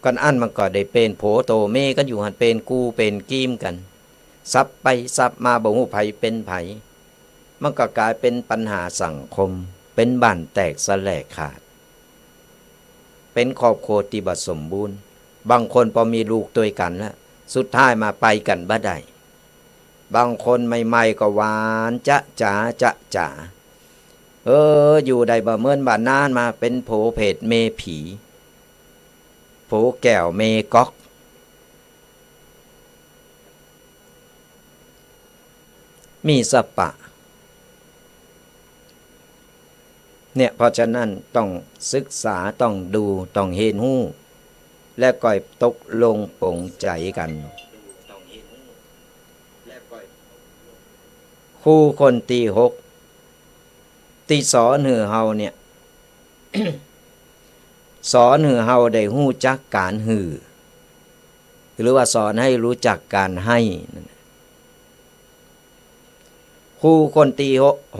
กันอันมันก็ได้เป็นโผโตเมกันอยู่หันเป็นกูเป็นกีมกันซับไปซับมาบ่ฮู้ไผเป็นไผมันก็กลายเป็นปัญหาสังคมเป็นบ้านแตกสแลกขาดเป็นครอบครัวที่บ่สมบูรณ์บางคนพอมีลูกด้วยกันแล้วสุดท้ายมาไปกันบ่ได้บางคนใหม่ๆก็หวานจ๊ะจ๋าอยู่ได้บ่เมินบ่นานมาเป็นโผเพดเมผีโผแก้วเมก๊อกมีสปะเนี่ยเพราะฉะนั้นต้องศึกษาต้องดูต้องเห็นหู้และก่อยตกลงปลงใจกันครูคนตีหกตีสอนหือเฮาเนี่ย สอนหือเฮาได้หู้จักการหือหรือว่าสอนให้รู้จักการให้ครูคนตี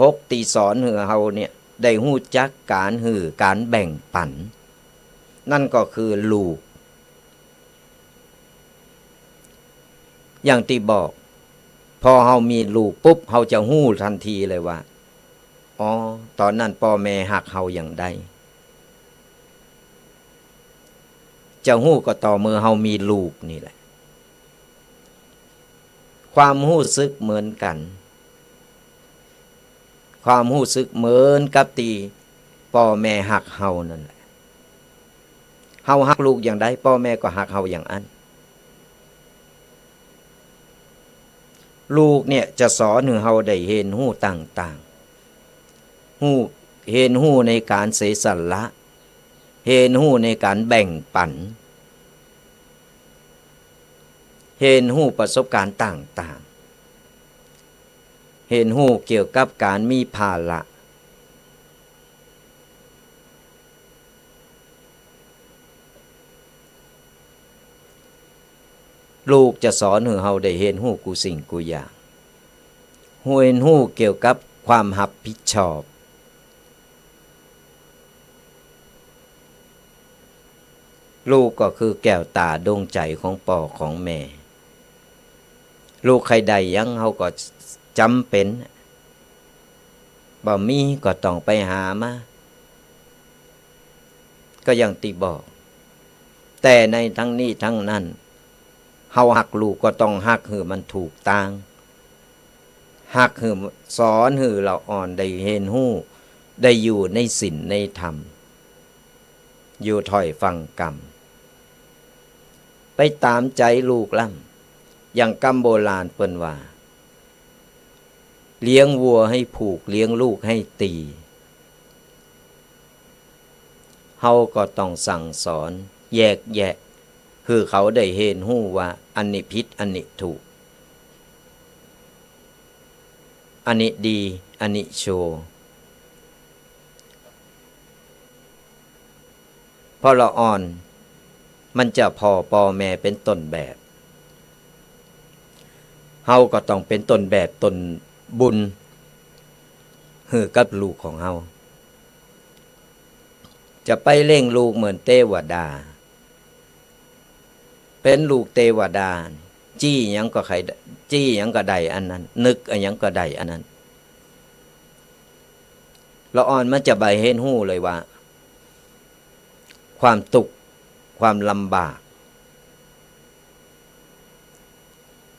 หกตีสอนหือเฮาเนี่ยได้หู้จักการหือการแบ่งปันนั่นก็คือลูกอย่างที่บอกพอเฮามีลูกปุ๊บเฮาจะหู้ทันทีเลยว่าอ๋อตอนนั้นพ่อแม่หักเฮาอย่างใดจะหู้ก็ต่อเมื่อเฮามีลูกนี่แหละความหู้สึกเหมือนกันความหู้สึกเหมือนกับตีพ่อแม่หักเฮานั่นแหละเฮาหักลูกอย่างใดพ่อแม่ก็หักเฮาอย่างนั้นลูกเนี่ยจะสอนให้เฮาได้เห็นหู้ต่างๆหู้เห็นหู้ในการเสียสละเห็นหู้ในการแบ่งปันเห็นหู้ประสบการณ์ต่างๆเห็นหู้เกี่ยวกับการมีภาระลูกจะสอนให้เฮาได้เห็นหู้กูสิ่งกูอย่างเห็นหู้เกี่ยวกับความรับผิดชอบลูกก็คือแก้วตาดวงใจของพ่อของแม่ลูกใครใดยังเฮาก็จำเป็นบ่มีก็ต้องไปหามาก็อย่างที่บอกแต่ในทั้งนี้ทั้งนั้นเฮาหักลูกก็ต้องหักให้มันถูกตางหักให้สอนให้เราอ่อนได้เห็นหู้ได้อยู่ในศีลในธรรมอยู่ถ้อยฟังกรรมไปตามใจลูกล่ำอย่างกรรมโบราณเปิ้นว่าเลี้ยงวัวให้ผูกเลี้ยงลูกให้ตีเฮาก็ต้องสั่งสอนแยกแยะคือเขาได้เห็นหู้ว่าอันนี้ผิดอันนี้ถูกอันนี้ดีอันนี้โชว์พอเราอ่อนมันจะพอพ่อแม่เป็นต้นแบบเฮาก็ต้องเป็นต้นแบบต้นบุญให้กับลูกของเฮาจะไปเร่งลูกเหมือนเทวดาเป็นลูกเทวดาจี้หยังก็ใครจี้หยังก็ได้อันนั้นนึกอันหยังก็ได้อันนั้นละอ่อนมันจะใบเห็นหู้เลยว่าความทุกข์ความลำบาก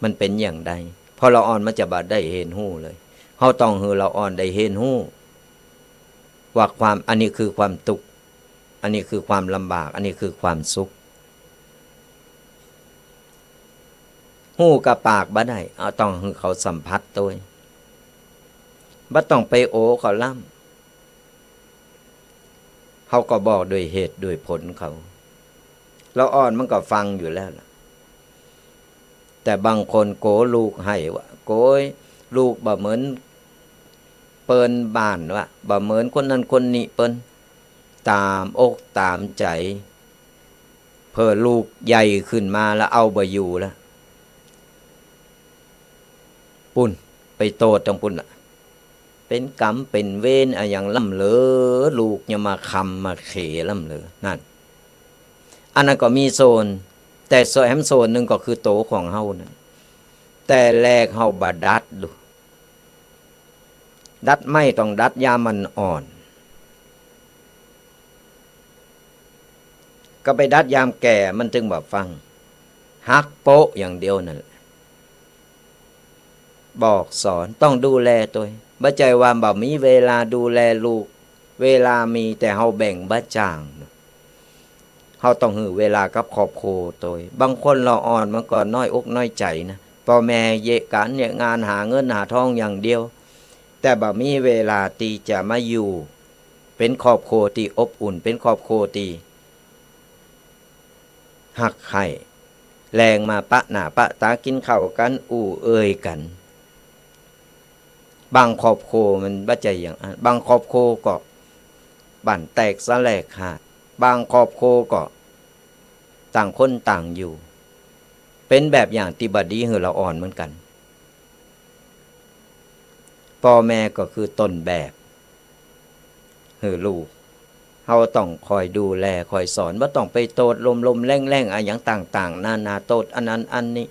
มันเป็นอย่างใดพอละอ่อนมันจะบาได้เห็นหู้เลยเฮาต้องให้ละอ่อนได้เห็นหู้ว่าความอันนี้คือความทุกข์อันนี้คือความลำบากอันนี้คือความสุขหู้กับปากบ่ได้เอาต้องให้เขาสัมผัสตัวบ่ต้องไปโอเขาล่ำเขาก็บอกด้วยเหตุด้วยผลเขาเราอ่อนมันก็ฟังอยู่แล้วล่ะแต่บางคนโกลูกให้ว่าโกยลูกบ่เหมือน เปิ้นบ้านว่าบ่เหมือนคนนั้นคนนี้เปิ้นตามอกตามใจเพื่อลูกใหญ่ขึ้นมาแล้วเอาบ่อยู่แล้วปุ่นไปโตดจังปุ่นล่ะเป็นกรรมเป็นเวรอะอย่างล่ำเหลอลูกอย่ามาคำมาเขล่ำเหลอนั่นอันนั้นก็มีโซนแต่แฮมโซนหนึ่งก็คือโตของเฮานั่นแต่แรกเฮาบ่ดัดดูดัดไม่ต้องดัดยามันอ่อนก็ไปดัดยามแก่มันจึงแบบฟังฮักโป๊ะอย่างเดียวนั่นแหละบอกสอนต้องดูแลตัวบ่ใจว่าบ่มีเวลาดูแลลูกเวลามีแต่เฮาแบ่งบ่จ้างเฮาต้องหือเวลากับครอบครัวตัวบางคนเราอ่อนมันก็น้อยอกน้อยใจนะพ่อแม่เยะการเนี่ยงานหาเงินหาทองอย่างเดียวแต่บ่มีเวลาที่จะมาอยู่เป็นครอบครัวที่อบอุ่นเป็นครอบครัวที่หักไข่แรงมาปะหน้าปะตากินข้าวกันอู้เอ่ยกันบางครอบครัวมันบ่ใจอย่างนั้นบางครอบครัวก็บั่นแตกสลายขาดบางครอบครัวก็ต่างคนต่างอยู่เป็นแบบอย่างที่บ่ดีให้เราอ่อนเหมือนกันพ่อแม่ก็คือต้นแบบให้ลูกเฮาต้องคอยดูแลคอยสอนบ่ต้องไปโตดลมๆแล่งๆอะหยังต่างๆนานาโตดอันนั้นอันนี้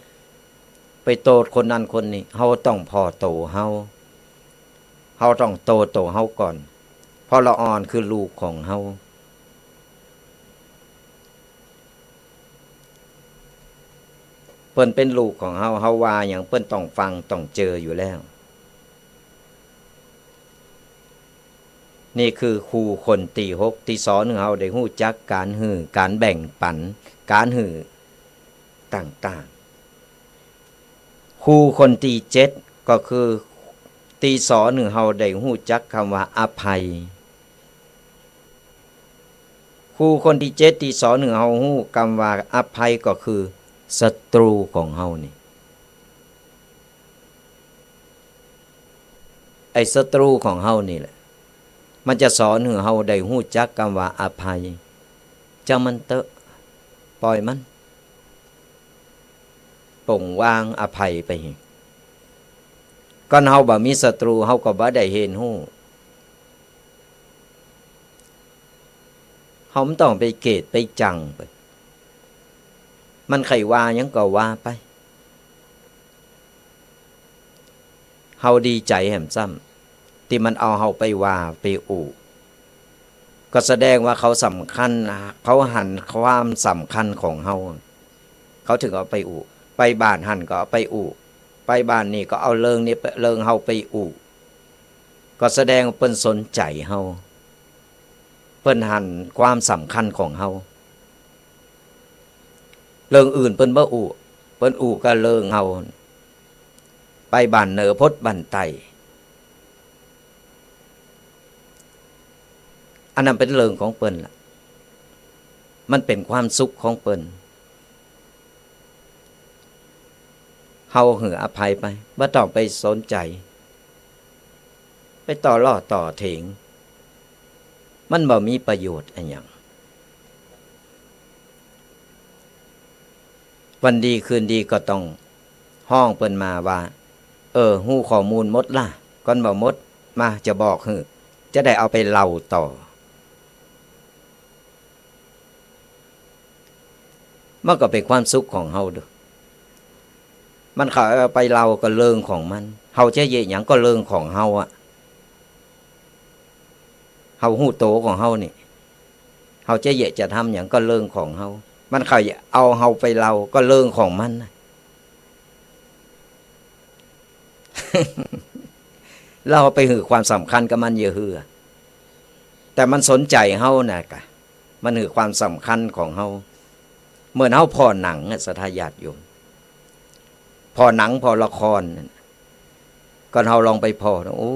ไปโตดคนนั้นคนนี้เฮาต้องพอโตเฮาต้องโตเฮาก่อนเพราะละอ่อนคือลูกของเฮาเปิ้นเป็นลูกของเฮาว่าหยังเปิ้นต้องฟังต้องเจออยู่แล้วนี่คือครูคนที่6ที่สอนให้เฮาได้รู้จักการหื้อการแบ่งปันการหื้อต่างๆครูคนที่7ก็คือที่สอนให้เฮาได้รู้จักคำว่าอภัยครูคนที่7ที่สอนให้เฮารู้คำว่าอภัยก็คือศัตรูของเฮานี่ไอ้ศัตรูของเฮานี่แหละมันจะสอนให้เฮาได้รู้จักคำว่าอภัยจังมันเตอะปล่อยมันปล่งวางอภัยไปก่อนเฮาบ่มีศัตรูเฮาก็บ่ได้เห็นฮู้เฮาต้องไปเกตไปจังไปมันใครว่าหยังก็ว่าไปเฮาดีใจแหมซ้ำที่มันเอาเฮาไปว่าไปอู่ก็แสดงว่าเขาสำคัญเขาหันความสำคัญของเฮาเขาถึงเอาไปอู่ไปบ้านหันก็เอาไปอู่ไปบ้านนี่ก็เอาเรื่องนี้เรื่องเฮาไปอู่ก็แสดงเปิ้นสนใจเฮาเปิ้นหันความสำคัญของเฮาเรื่องอื่นเปิ้นบ่อู่เปิ้นอู่ก็เรื่องเฮาไปบ้านเหนือพดบ้านไตอันนั้นเป็นเรื่องของเปิ้นล่ะมันเป็นความสุขของเปิ้นเฮาหืออภัยไปบ่ต้องไปสนใจไปต่อล้อต่อเถียงมันบ่มีประโยชน์อันหยังวันดีคืนดีก็ต้องห้องเปิ้นมาว่าฮู้ข้อมูลหมดล่ะก่อนบ่หมดมาจะบอกหือจะได้เอาไปเล่าต่อมันก็เป็นความสุขของเฮาเด้อมันเขาเอาไปเล่าก็เรื่องของมันเฮาจะเยะหยังก็เรื่องของเฮาอะเฮาฮู้โตของเฮานี่เฮาจะเยะจะทำหยังก็เรื่องของเฮามันเขาเอาเฮาไปเล่าก็เรื่องของมันเราไปหือความสำคัญกับมันเยอะหือแต่มันสนใจเฮาน่ะกะมันหือความสำคัญของเฮาเมื่อเฮาพอหนังสัทธาญาติโยมพอหนังพอละครก็เฮาลองไปพอโอ้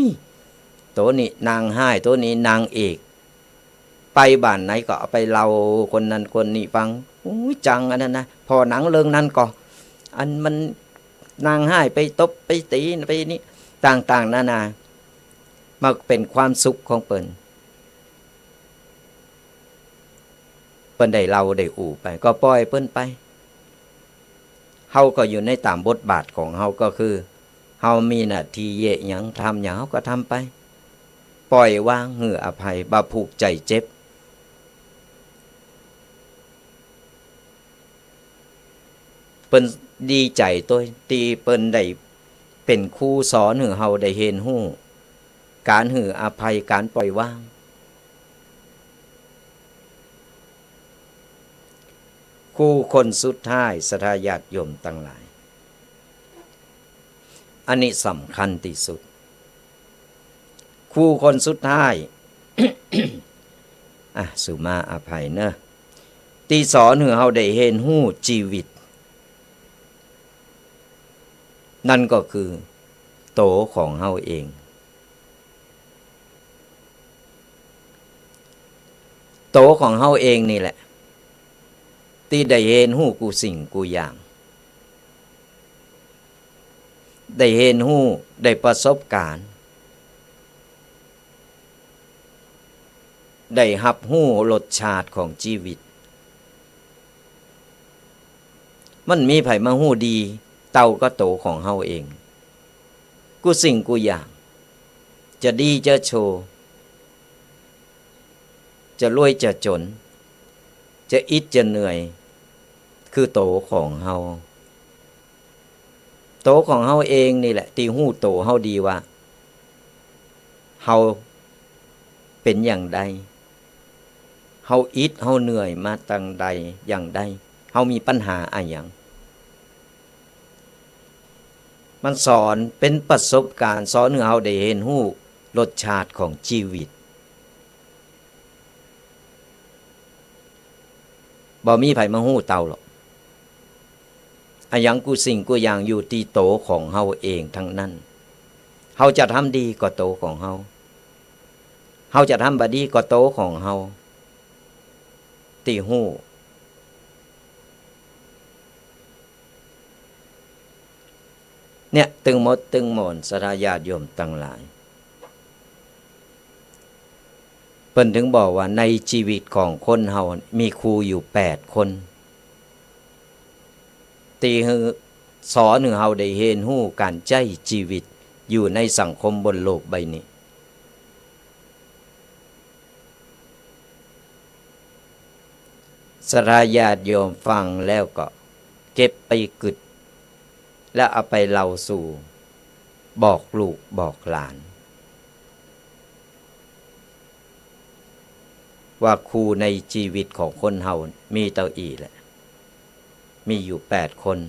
ยตัวนี้นางห้ายตัวนี้นางเอกไปบ้านไหนก็เอาไปเล่าคนนั้นคนนี้ฟังโอ้ยจังอันนั้นนะพอหนังเรื่องนั้นก็อันมันนางห้ายไปตบไปตีไปนี่ต่างๆนานา มาเป็นความสุขของเปิ้นได้เราได้อู่ไปก็ปล่อยเปิ้นไปเฮาก็อยู่ในตามบทบาทของเฮาก็คือเฮามีหน้าที่เยะหยังทำหยังเฮาก็ทำไปปล่อยวางหืออภัยบ่ผูกใจเจ็บเปิ้นดีใจตัวตีเปิ้นได้เป็นครูสอนหือเฮาได้เห็นฮู้การหืออภัยการปล่อยวางครูคนสุดท้ายศรัทธาญาติโยมทั้งหลายอันนี้สำคัญที่สุดครูคนสุดท้าย สุมาอภัยเนอะที่สอนให้เฮาได้เห็นฮู้ชีวิตนั่นก็คือโตของเฮาเองโตของเฮาเองนี่แหละที่ได้เห็นฮู้กูสิ่งกูอย่างได้เห็นฮู้ได้ประสบการณ์ได้รับฮู้รสชาติของชีวิตมันมีไผมาฮู้ดีเต้าก็โตของเฮาเองกูสิ่งกูอย่างจะดีจะโชว์จะรวยจะจนจะอิดจะเหนื่อยคือโตของเฮาโตของเฮาเองนี่แหละที่ฮู้โตเฮาดีว่าเฮาเป็นอย่างใดเฮาอิดเฮาเหนื่อยมาตั้งใดอย่างใดเฮามีปัญหาอะไรอย่างมันสอนเป็นประสบการณ์สอนให้เฮาได้เห็นฮู้รสชาติของชีวิตบ่มีไผมาฮู้เต่าหรอกอะหยังกูสิ่งกูอย่างอยู่ที่โตของเฮาเองทั้งนั้นเฮาจะทำดีก็โตของเฮาเฮาจะทำบ่ดีก็โตของเฮาที่ฮู้เนี่ยตึงหมดตึงหมอนศรัทธาญาติโยมทั้งหลายเพิ่นถึงบอกว่าในชีวิตของคนเฮามีครูอยู่8คนที่สอนให้เฮาได้เห็นฮู้การใช้ชีวิตอยู่ในสังคมบนโลกใบนี้ศรัทธาญาติโยมฟังแล้วก็เก็บไปกึดแล้วเอาไปเล่าสู่บอกลูกบอกหลานว่าครูในชีวิตของคนเฮามีเต้าอีแหละมีอยู่8คน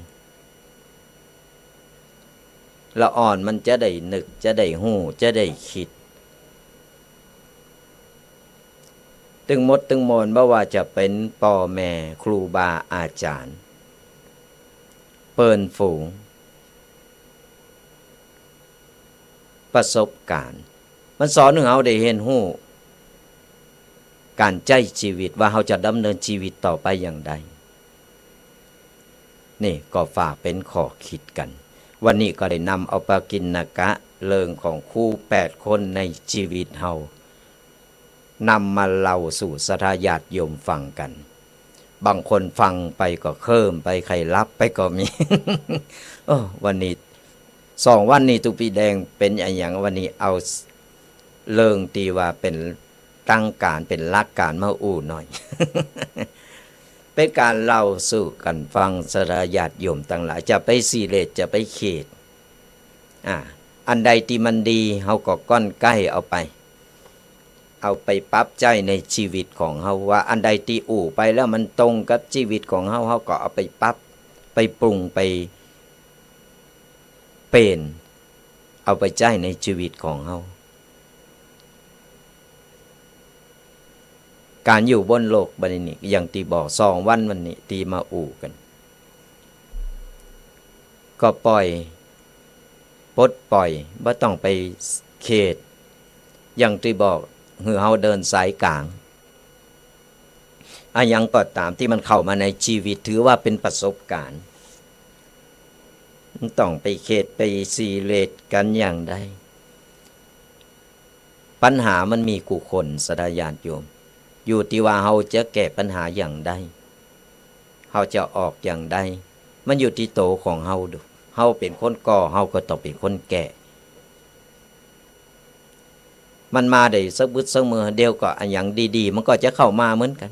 ละอ่อนมันจะได้นึกจะได้ฮู้จะได้คิดตึงมดตึงมนบ่ว่าจะเป็นพ่อแม่ครูบาอาจารย์เปิ้นฝูงประสบการณ์มันสอนให้เฮาได้เห็นฮู้การใช้ชีวิตว่าเฮาจะดำเนินชีวิตต่อไปอย่างใดนี่ก็ฝากเป็นข้อคิดกันวันนี้ก็ได้นำเอาปกิณกะเรื่องของครู8คนในชีวิตเฮานำมาเล่าสู่ศรัทธาญาติโยมฟังกันบางคนฟังไปก็เคิ่มไปใครรับไปก็มี วันนี้2 วันนี้ตุปีแดงเป็นอย่างวันนี้เอาเรื่องตีว่าเป็นตั้งการเป็นหลักการมาอู้หน่อย เป็นการเล่าสู่กันฟังศรัทธาญาติโยมทั้งหลายจะไปซีเรตจะไปเขตอันใดที่มันดีเฮาก็ก้อนใกล้เอาไปปรับใจในชีวิตของเฮาว่าอันใดที่อู่ไปแล้วมันตรงกับชีวิตของเฮาก็เอาไปปรับไปปรุงไปเป็นเอาไปใจในชีวิตของเฮาการอยู่บนโลกใบนี้อย่างที่บอก2 วันวันนี้ที่มาอู่กันก็ปล่อยปลดปล่อยบ่ต้องไปเขตอย่างที่บอกคือเฮาเดินสายกลางหยังก็ตามที่มันเข้ามาในชีวิตถือว่าเป็นประสบการณ์ต้องไปเขตไปซีเรตกันอย่างใด ปัญหามันมีกูคนสดาญาติโยมอยู่ที่ว่าเฮาจะแก้ปัญหาอย่างใดเฮาจะออกอย่างใดมันอยู่ที่โตของเฮาดูเฮาเป็นคนก่อเฮาก็ต้องเป็นคนแก่มันมาได้สักบึดสักมือเดียวก็อันอย่างดีๆมันก็จะเข้ามาเหมือนกัน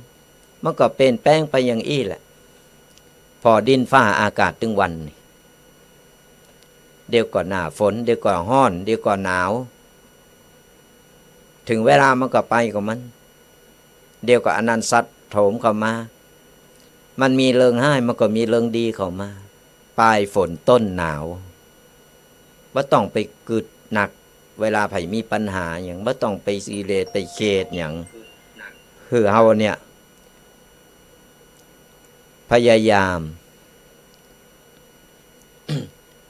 มันก็เป็นแป้งไปอย่างอี้แหละพอดินฟ้าอากาศตึงวันเดี๋ยวก็หน้าฝนเดี๋ยวก็ร้อนเดี๋ยวก็หนาวถึงเวลามันก็ไปของมันเดี๋ยวก็อนันต์สัตว์โถมเข้ามามันมีเริงให้มันก็มีเริงดีเข้ามาปลายฝนต้นหนาวว่าต้องไปกึดหนักเวลาไผมีปัญหาอย่างว่าต้องไปซีเรตไปเคสอย่างคือเฮาเนี่ยพยายาม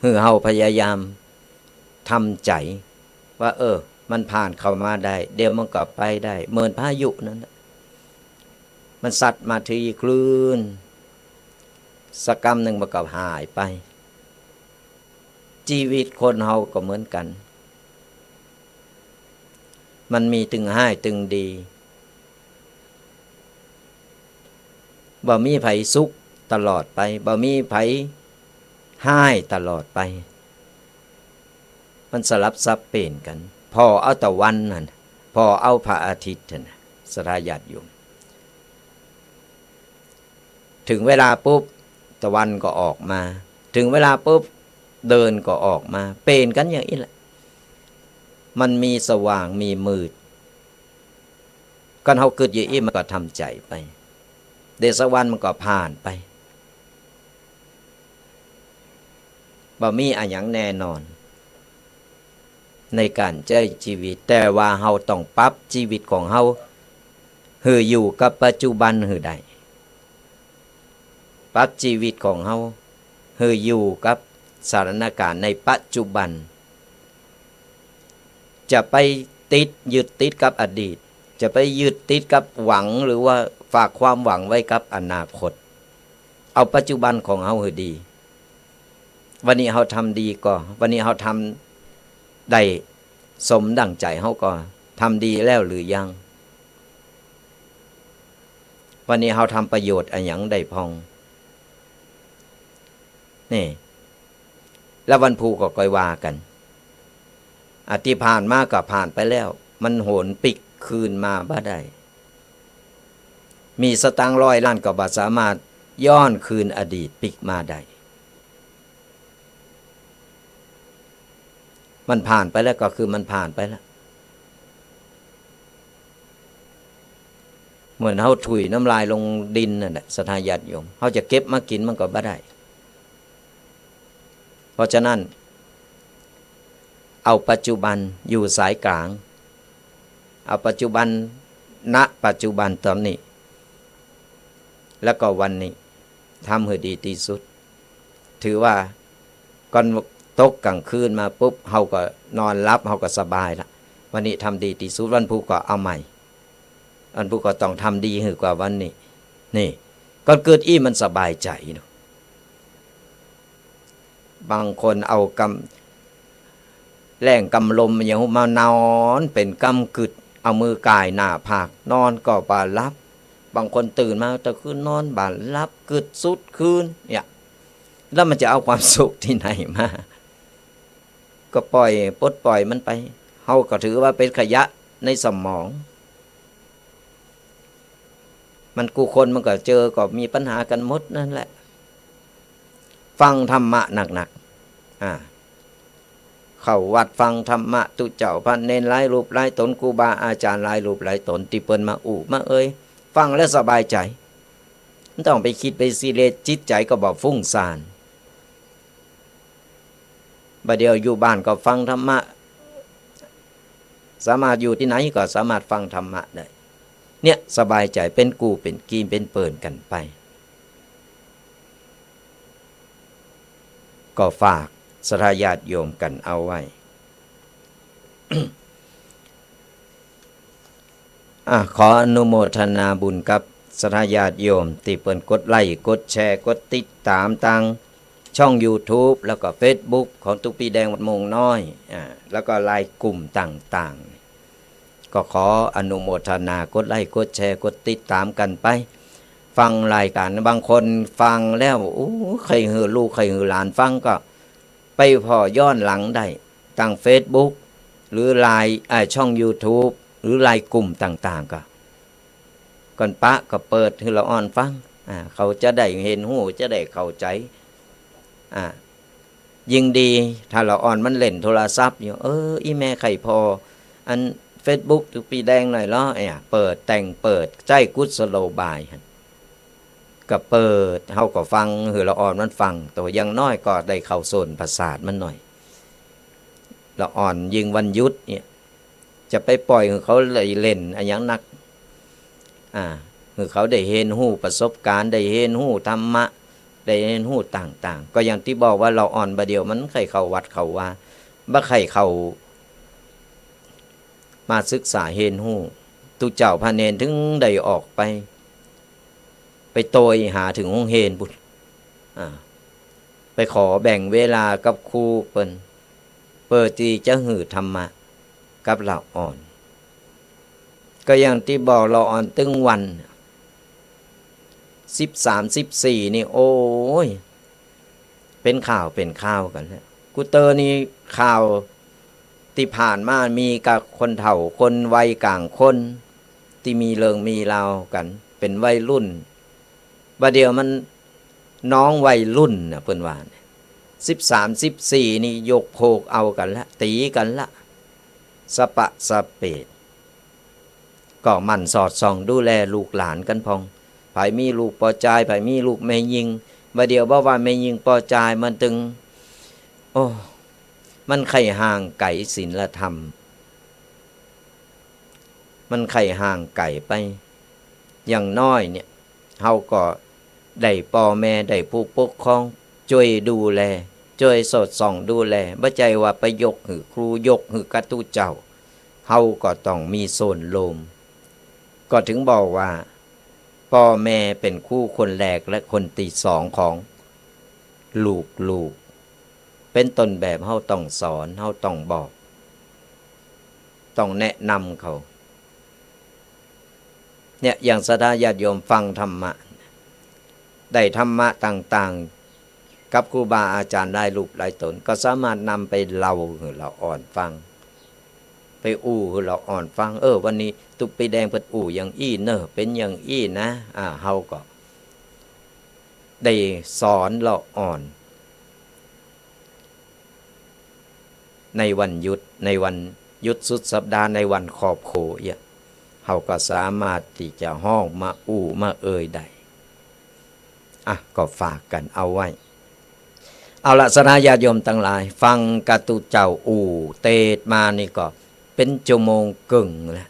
คือเฮาพยายามทำใจว่ามันผ่านเข้ามาได้เดี๋ยวมันก็ไปได้เหมือนพายุนั่นแหละมันสัตว์มาทีคลื่นสักกรรมหนึ่งมันก็หายไปชีวิตคนเฮาก็เหมือนกันมันมีตึงให้ตึงดีบ่มีไผสุขตลอดไปบ่มีไผให้ตลอดไปมันสลับซับเปลี่ยนกันพอเอาตะวันนั่นพอเอาพระอาทิตย์นั่นสลาญาติโยมถึงเวลาปุ๊บตะวันก็ออกมาถึงเวลาปุ๊บเดินก็ออกมาเปลี่ยนกันอย่างนี้แหละมันมีสว่างมีมืดกันเฮาเกิดอย่างนี้มันก็ทำใจไปเดชวันมันก็ผ่านไปบ่มีอันหยังแน่นอนในการใช้ชีวิตแต่ว่าเฮาต้องปรับชีวิตของเฮาให้อยู่กับปัจจุบันให้ได้ปรับชีวิตของเฮาให้อยู่กับสถานการณ์ในปัจจุบันจะไปติดยึดติดกับอดีตจะไปยึดติดกับหวังหรือว่าฝากความหวังไว้กับอนาคตเอาปัจจุบันของเฮาให้ดีวันนี้เฮาทำดีก็วันนี้เฮาทำได้สมดั่งใจเฮาก็ทำดีแล้วหรือยังวันนี้เฮาทำประโยชน์อันหยังได้พองนี่แล้ววันภูก็ค่อยว่ากันที่ผ่านมาก็ผ่านไปแล้วมันโหนปิกคืนมาบ่ได้มีสตางค์100 ล้านก็บ่สามารถย้อนคืนอดีตปิกมาได้มันผ่านไปแล้วก็คือมันผ่านไปแล้วเหมือนเฮาถุยน้ำลายลงดินนั่นแหละศรัทธาญาติโยมเฮาจะเก็บมากินมันก็บ่ได้เพราะฉะนั้นเอาปัจจุบันอยู่สายกลางเอาปัจจุบันณปัจจุบันตอนนี้แล้วก็วันนี้ทำให้ดีที่สุดถือว่าก่อนตกกลางคืนมาปุ๊บเฮาก็นอนรับเฮาก็สบายละวันนี้ทำดีที่สุดวันพุธก็เอาใหม่วันพุธก็ต้องทำดีกว่าวันนี้นี่ก่อนเกิดมันสบายใจเนาะบางคนเอาแรงกำลมอย่างมานอนเป็นกำกึดเอามือกายหน้าผากนอนก็บาลับบางคนตื่นมาแต่คืนนอนบาลับกึดสุดคืนเนี่ยแล้วมันจะเอาความสุขที่ไหนมาก็ปล่อยมันไปเฮาก็ถือว่าเป็นขยะในสมองมันกูคนมันก็เจอก็มีปัญหากันหมดนั่นแหละฟังธรรมะหนักๆเข้าวัดฟังธรรมะตุเจ้าพันเนรหลายรูปหลายตนครูบาอาจารย์หลายรูปหลายตนที่เปิ้นมามาฟังแล้วสบายใจไม่ต้องไปคิดไปซีเรียสจิตใจก็บ่ฟุ้งซ่านบัดเดียวอยู่บ้านก็ฟังธรรมะสามารถอยู่ที่ไหนก็สามารถฟังธรรมะได้เนี่ยสบายใจเป็นกูเป็นกีมเป็นเปิ่นกันไปก็ฝากศรัทธาญาติโยมกันเอาไว้ ขออนุโมทนาบุญกับศรัทธาญาติโยมที่เปิ้นกดไลค์กดแชร์กดติดตามทางช่อง YouTube แล้วก็ Facebook ของตุ๊กปีแดงวัดโมงน้อยแล้วก็ไลน์กลุ่มต่าง ก็ขออนุโมทนากดไลค์กดแชร์กดติดตามกันไปฟังรายการบางคนฟังแล้วโอ้ใครหือลูกใครหือหลานฟังก็ไปพอย้อนหลังได้ตั้ง Facebook หรือไลน์ช่อง YouTube หรือไลน์กลุ่มต่างๆก็ก่อนปะก็เปิดให้เราอ่อนฟังเขาจะได้เห็นหูจะได้เข้าใจยิ่งดีถ้าเราอ่อนมันเล่นโทรศัพท์อยู่อีแม่ไข่พออัน Facebook ทุกปีแดงหน่อยล้อเปิดแต่งเปิดใจกุศโลบายก็เปิดเฮาก็ฟังหือละอ่อนมันฟังตัวยังน้อยก็ได้เข้าโซนประสาทมันหน่อยละอ่อนยิงวันยุดเนี่ยจะไปปล่อยเขาเลยเล่นอันยังนักคือเขาได้เห็นหูประสบการณ์ได้เห็นหูธรรมะได้เห็นหูต่างๆก็อย่างที่บอกว่าเราอ่อนประเดี๋ยวมันใครเข้าวัดเข้าว่าบ่ใครเข้ามาศึกษาเห็นหูตุเจ้าพระเนรถึงได้ออกไปโตยหาถึงห้องเฮนบุตรไปขอแบ่งเวลากับครูเปิดที่จะหือธรรมะกับเราอ่อนก็อย่างที่บอกเราอ่อนตึงวัน13-14นี่โอ้ยเป็นข่าวกันแล้วกูเตอร์นี่ข่าวที่ผ่านมามีกับคนเฒ่าคนวัยกลางคนที่มีเรื่องมีราวกันเป็นวัยรุ่นบัดเดียวมันน้องวัยรุ่นนะเพิ่นว่า13-14นี่ยกโพกเอากันละตีกันละสะปะสะเปดก็มันสอดส่องดูแลลูกหลานกันพองไผมีลูกปอจายไผมีลูกแม่ยิงบัดเดียวบ่ว่าแม่ยิงปอจายมันตึงโอ้มันไข่ห่างไก่ศีลธรรมมันไข่ห่างไก่ไปอย่างน้อยเนี่ยเฮาก็ได้พ่อแม่ได้ผู้ปกครองช่วยดูแลช่วยสอดส่องดูแลบ่ใจว่าไปยกหือครูยกหือกระตู้เจ้าเฮาก็ต้องมีโซนโลมก็ถึงบอกว่าพ่อแม่เป็นคู่คนแรกและคนที่สองของลูกเป็นต้นแบบเฮาต้องสอนเฮาต้องบอกต้องแนะนำเขาเนี่ยอย่างศรัทธาญาติโยมฟังธรรมะได้ธรรมะต่างๆกับครูบาอาจารย์ได้รูปหลายตนก็สามารถนำไปเล่าให้เราอ่อนฟังไปให้เราอ่อนฟังวันนี้ตุกปีแดงเปิดอย่างอี้เนอะเป็นอย่างอี้นะเฮาก็ได้สอนเราอ่อนในวันหยุดในวันหยุดสุดสัปดาห์ในวันขอบโขเฮาก็สามารถที่จะห้องมามาได้ก็ฝากกันเอาไว้เอาละสนาญาติโยมทั้งหลายฟังกระตุเจ้าเตดมานี่ก็เป็นชั่วโมงกึ่งแล้ว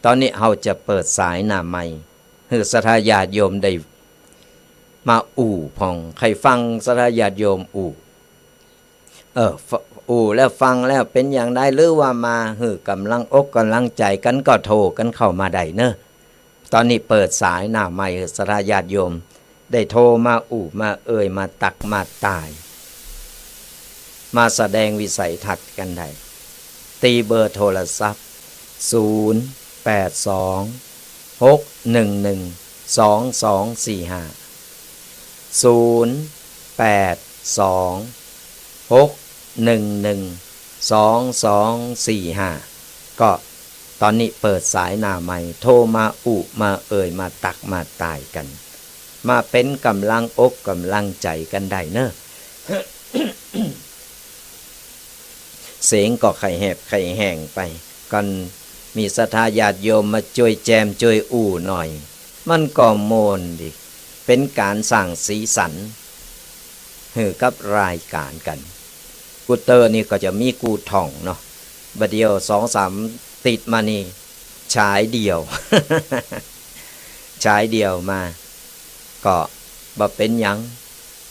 ตอนนี้เฮาจะเปิดสายหน้าใหม่ให้สนาญาติโยมได้มาพองใครฟังสนาญาติโยมแล้วฟังแล้วเป็นอย่างไรหรือว่ามากำลังอกกำลังใจกันก็โทรกันเข้ามาได้เนอะตอนนี้เปิดสายหน้าใหม่สนาญาติโยมได้โทรมามามาตักมาตายมาแสดงวิสัยทัศน์กันได้ตีเบอร์โทรศัพท์0826112245ก็ตอนนี้เปิดสายหน้าใหม่โทรมามามาตักมาตายกันมาเป็นกำลังอกกำลังใจกันได้เนอะ เสียงก็ไข่แหบไข่แห้งไปกันมีศรัทธาญาติโยมมาช่วยแจมช่วยหน่อยมันก็โมนดิเป็นการสร้างสีสันกับรายการกันกูเตอร์นี่ก็จะมีกูท่องเนาะบัดเดียว 2-3 ติดมานี่ฉายเดียว ฉายเดียวมาก็บ่เป็นหยัง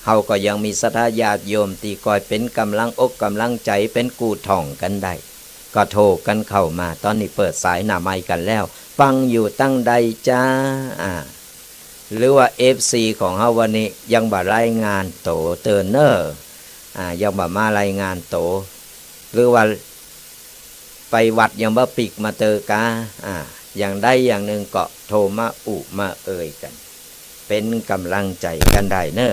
เฮาก็ยังมีศรัทธาญาติโยมที่คอยเป็นกำลังอกกำลังใจเป็นกูท่องกันได้ก็โทรกันเข้ามาตอนนี้เปิดสายหน้าไมค์กันแล้วฟังอยู่ตั้งใดจ้าหรือว่า FC ของเฮาวันนี้ยังบ่รายงานโตเตือนเนอร์ยังบ่มารายงานโตหรือว่า ไปวัดยังบ่ปิกมาเตอกาอย่างใดอย่างหนึ่งก็โทรมาอุมาเอ่ยกันเป็นกำลังใจกันได้เนอะ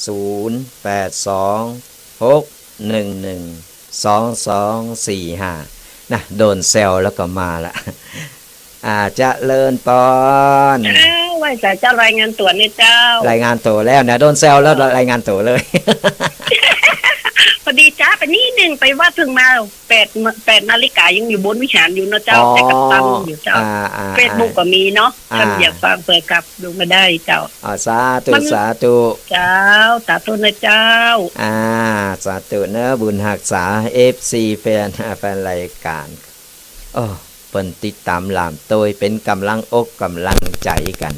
0826112245นะโดนแซวแล้วก็มาละจะเลินปอนว่าจะเจ้ารายงานตัวเนี่ยเจ้ารายงานตัวแล้วนะโดนแซวแล้วรายงานตัวเลย พอดีจ้าไปนิดนึงไปว่าถึงมา8 นาฬิกายังอยู่บนวิหารอยู่นะเจ้าแต่กับตั้งอยู่เจ้าเฟซบุ๊กก็มีเนาะท่านอยากฟังเปิดกับดูมาได้เจ้าสาธุสาธุเจ้าสาธุนะเจ้าสาธุเนอะบุญหักษา FC แฟนรายการเปิ้นติดตามลามโตยเป็นกำลังอกกำลังใจกัน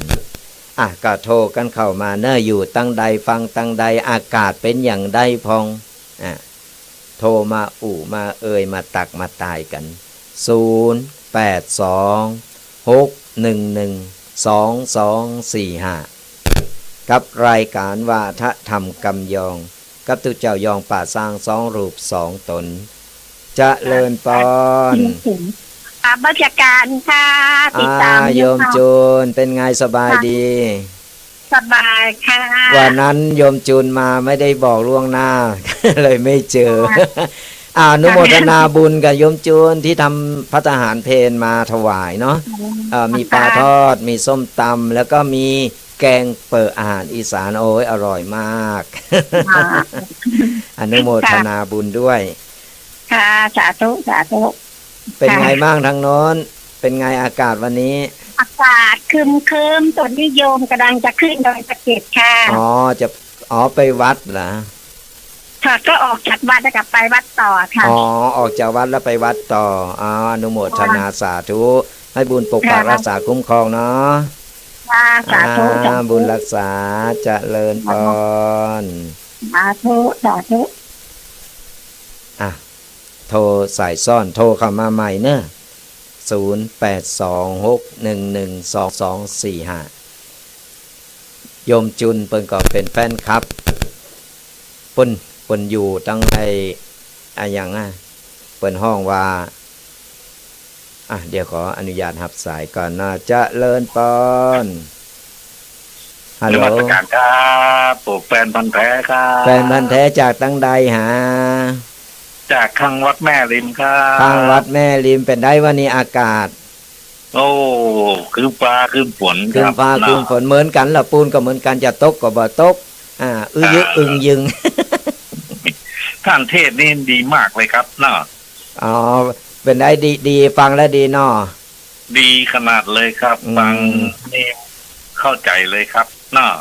ก็โทรกันเข้ามาเนอะอยู่ตั้งใดฟังตั้งใดอากาศเป็นอย่างใดพองโทรมามาเอ่ยมาตักมาตายกัน0826112245กับรายการว่าทะธรรมกำยองกับตุเจ้ายองป่าสร้าง2 รูป 2 ตนจะเลินปอนบัญชาการค่ะติดตามโยมจูนเป็นไงสบายดีสบายค่ะวันนั้นโยมจูนมาไม่ได้บอกล่วงหน้า เลยไม่เจออนุโมทนาบุญกับโยมจูนที่ทำภัตตาหารเพลมาถวายเนาะมีปลาทอดมีส้มตำแล้วก็มีแกงเปิดอาหารอีสานโอ้ยอร่อยมากอนุโมทนาบุญด้วยค่ะสาธุสาธุเป็นไงบ้างทางโน้นเป็นไงอากาศวันนี้อากาศครึมๆต้นนิยมกำลังจะขึ้นดอยสะเก็ดค่ะไปวัดเหรอค่ะก็ออกจากวัดแล้วก็ไปวัดต่อค่ะออกจากวัดแล้วไปวัดต่ออนุโมทนาสาธุให้บุญปกปักรักษาคุ้มครองเนาะสาธุบุญรักษาเจริญพรสาธุสาธุโทรสายซ่อนโทรเข้ามาใหม่เนอะ0826112245โยมจุนเปิ้นก็เป็นแฟนคลับเปิ้นอยู่ตั้งอย่างเปิ้นห้องว่าเดี๋ยวขออนุญาตรับสายก่อนนะจะเลินปอนฮัลโหลการครับปลูกแฟนพันธุ์แท้ครับแฟนพันธุ์แท้จากตั้งใดจากข้างวัดแม่ริมครับข้างวัดแม่ริมเป็นได้วันนี้อากาศคือฟ้าคือฝนคือฟ้าคือฝนเหมือนกันละปูนก็เหมือนกันจะตกก็บ่ตกยึอึงยึงท่านเทศนี่ดีมากเลยครับเนาะเป็นได้ดีฟังแล้วดีเนาะดีขนาดเลยครับฟังนี่เข้าใจเลยครับเนาะ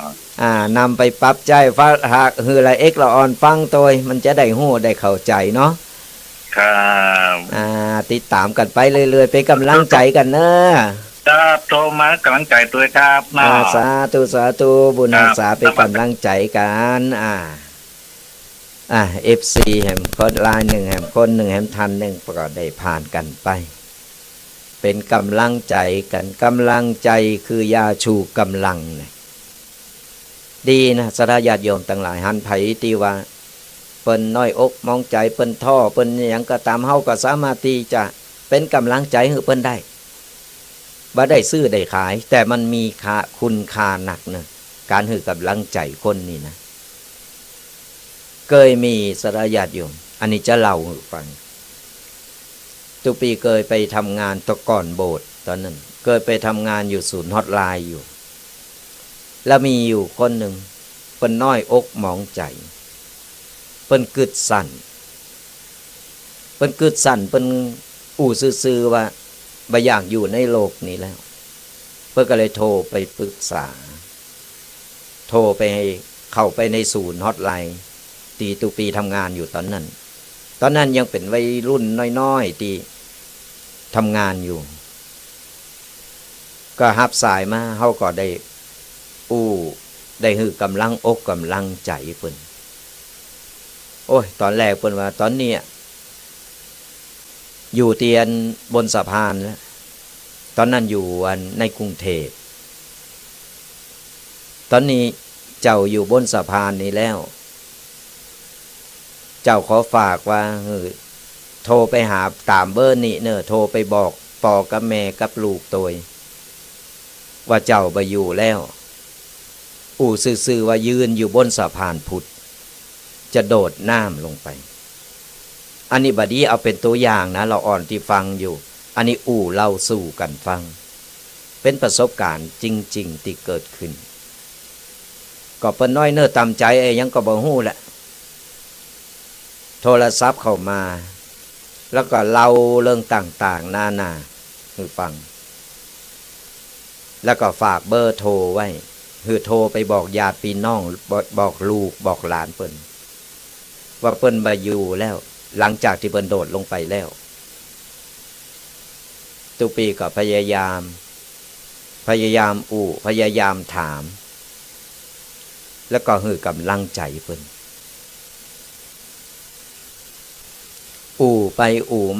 นำไปปรับใจฟ้าหากฮือละเอ็กละออนฟังตัวมันจะได้หู้ได้เข้าใจเนาะครับติดตามกันไปเรื่อยๆเป็นกำลังใจกันเนอะครับโทรมากำลังใจตัวครับสาธุสาธุบุญอาสาเป็นกำลังใจกันFC แห่งคนลาย1แห่งคน1แห่งทัน1ประกอบได้ผ่านกันไปเป็นกำลังใจกันกำลังใจคือยาชูกำลังดีนะศรัทธาญาติโยมทั้งหลายหันไผตีว่าเปิ้นน้อยอกมองใจเปิ้นท่อเปิ้นหยังก็ตามเฮาก็สามารถที่จะเป็นกำลังใจให้เปิ้นได้บ่ได้ซื้อได้ขายแต่มันมีค่าคุณค่าหนักนะการให้กำลังใจคนนี่นะเคยมีศรัทธาญาติโยมอันนี้จะเล่าให้ฟังทุกปีเคยไปทำงานตะก่อนโบสถ์ตอนนั้นเคยไปทำงานอยู่ศูนย์ฮอตไลน์อยู่แล้วมีอยู่คนหนึ่งเปิ้นน้อยอกหมองใจเปิ้นกึดสั่นเปิ้นซื่อๆว่าบ่อยากอยู่ในโลกนี้แล้วเปิ้นก็เลยโทรไปปรึกษาโทรไปให้เข้าไปในศูนย์ฮอตไลน์ตีตุปีทำงานอยู่ตอนนั้นยังเป็นวัยรุ่นน้อยๆที่ทำงานอยู่ก็รับสายมาเฮาก็ได้ฮือกำลังอกกำลังใจเพิ่นตอนแรกเพิ่นว่าตอนนี้อยู่เตียนบนสะพานแล้วตอนนั้นอยู่ในกรุงเทพตอนนี้เจ้าอยู่บนสะพานนี้แล้วเจ้าขอฝากว่า โทรไปหาตามเบอร์นี้เนอะโทรไปบอกปอกับแม่กับลูกตัวว่าเจ้าไปอยู่แล้วอู่ซื่อๆว่ายืนอยู่บนสะพานพุทธจะโดดน้ำลงไปอันนี้บัดนี้เอาเป็นตัวอย่างนะเราอ่อนที่ฟังอยู่อันนี้อู่เล่าสู่กันฟังเป็นประสบการณ์จริงๆที่เกิดขึ้นก็เปิ้นน้อยเน้อตามใจยังก็บ่ฮู้แหละโทรศัพท์เข้ามาแล้วก็เล่าเรื่องต่างๆนานาให้ฟังแล้วก็ฝากเบอร์โทรไว้คือโทรไปบอกญาติพี่น้องบอกลูกบอกหลานเปิ้นว่าเปิ้นมาอยู่แล้วหลังจากที่เปิ้นโดดลงไปแล้วตุปีก็พยายามพยายามถามแล้วก็คือกำลังใจเพิ่นไป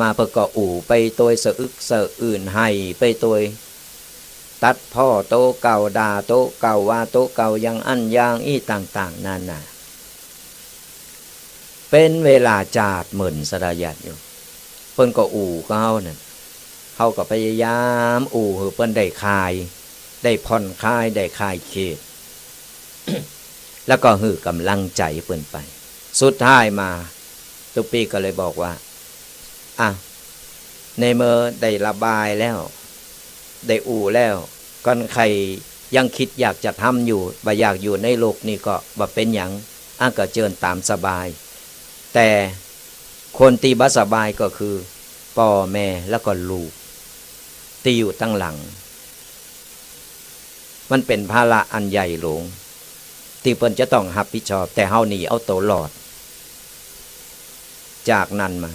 มาเพิ่นก็ไปตัวสะอึกสะอื่นให้ไปตัวตัดพ่อโตเก่าด่าโตเก่าว่าโตเก่ายังอันยังอีต่างๆนั่นน่ะเป็นเวลาจาดเหมือนสระยัดอยู่เพิ่นก็ก็เฮานั่นเฮาก็พยายามคือเพิ่นได้คลายได้ผ่อนคลายได้คลายเครียด แล้วก็คือกำลังใจเพิ่นไปสุดท้ายมาตุปีก็เลยบอกว่าในเมื่อได้ระบายแล้วได้แล้วก่อนใครยังคิดอยากจะทำอยู่บ่อยากอยู่ในโลกนี้ก็บ่เป็นหยังก็เจิญตามสบายแต่คนที่บ่สบายก็คือพ่อแม่แล้วก็ลูกที่อยู่ตั้งหลังมันเป็นภาระอันใหญ่หลวงที่เพิ่นจะต้องรับผิดชอบแต่เฮานี่เอาตัวรอดจากนั้นมา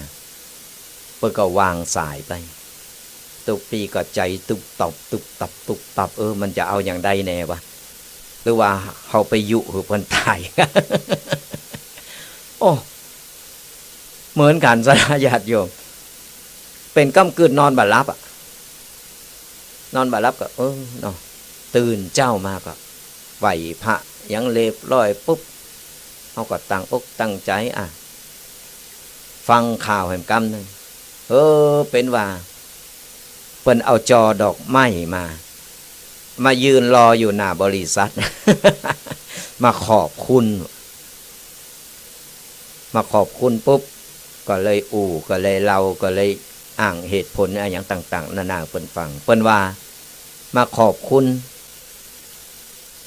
เพิ่นก็วางสายไปตุกปีก็ใจตุบตับตุบตับตุบตับมันจะเอาอย่างใดแน่วะหรือว่าเฮาไปยุคือเพิ่นตาย โอ้เหมือนกันสระญาติโยมเป็นค่ำคืนนอนบ่หลับนอนบ่หลับก็เนาะตื่นเจ้ามาก็ไหวพระยังเรียบร้อยปุ๊บเฮาก็ตั้งอกตั้งใจฟังข่าวแห่งกรรมนึงเป็นว่าเพิ่นเอาจอดอกไม้มายืนรออยู่หน้าบริษัท มาขอบคุณปุ๊บก็เลยก็เลยเล่าก็เลยอ้างเหตุผลอะไรอย่างต่างๆนานาเพิ่นฟังเพิ่นว่ามาขอบคุณ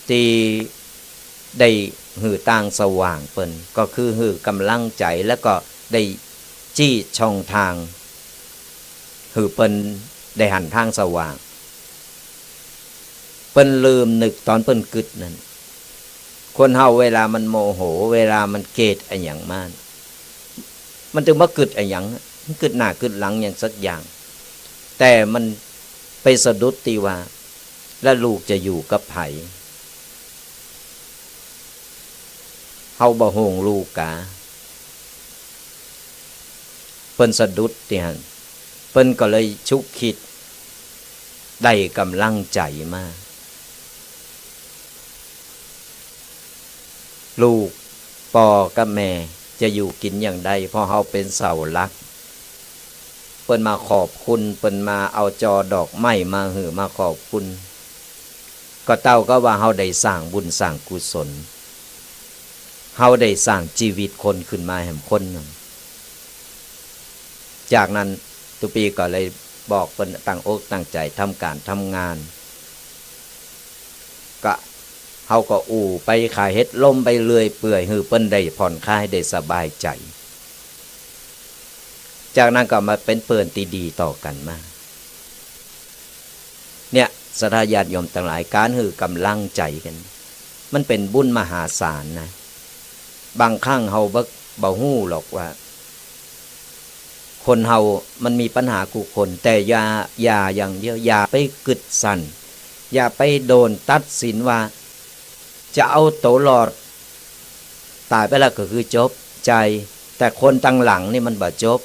ที่ได้หือต่างสว่างเปิ้นก็คือหือกำลังใจแล้วก็ได้จี้ช่องทางหือเปิ้นได้หันทางสว่างเปิ้นลืมนึกตอนเปิ้นกึดนั่นคนเฮาเวลามันโมโหเวลามันเกลียดไอ้หยังมันถึงบ่กึดไอ้หยังมันกึดหน้ากึดหลังอย่างสักอย่างแต่มันไปสะดุดที่ว่าแล้วลูกจะอยู่กับไผเฮาบ่โหงลูกกะเปิ้นสะดุดที่หั่นเปิ้นก็เลยชุกคิดได้กำลังใจมาลูกปอกับแม่จะอยู่กินอย่างใดเพราะเฮาเป็นเสาหลักเปิ้นมาขอบคุณเปิ้นมาเอาจอดอกไม้มาหือมาขอบคุณก็เต้าก็ว่าเฮาได้สร้างบุญสร้างกุศลเฮาได้สร้างชีวิตคนขึ้นมาแห่งคนหนึ่งจากนั้นตุปีก็เลยบอกเพิ่นตั้งอกตั้งใจทำการทำงานก็เฮาก็ไปขายเฮ็ดล่มไปเรื่อยเปื่อยหือเปิ้นได้ผ่อนคลายได้สบายใจจากนั้นก็มาเป็นเพื่อนที่ดีต่อกันมาเนี่ยศรัทธาญาติโยมทั้งหลายการหือกำลังใจกันมันเป็นบุญมหาศาลนะบางครั้งเฮาบ่ฮู้หรอกว่าคนเฮามันมีปัญหากูคนแต่อย่าอย่างเดียวอย่าไปกึดสั่นอย่าไปโดนตัดสินว่าจะเอาตัวรอดตายไปแล้วก็คือจบใจแต่คนตั้งหลังนี่มันบ่จบ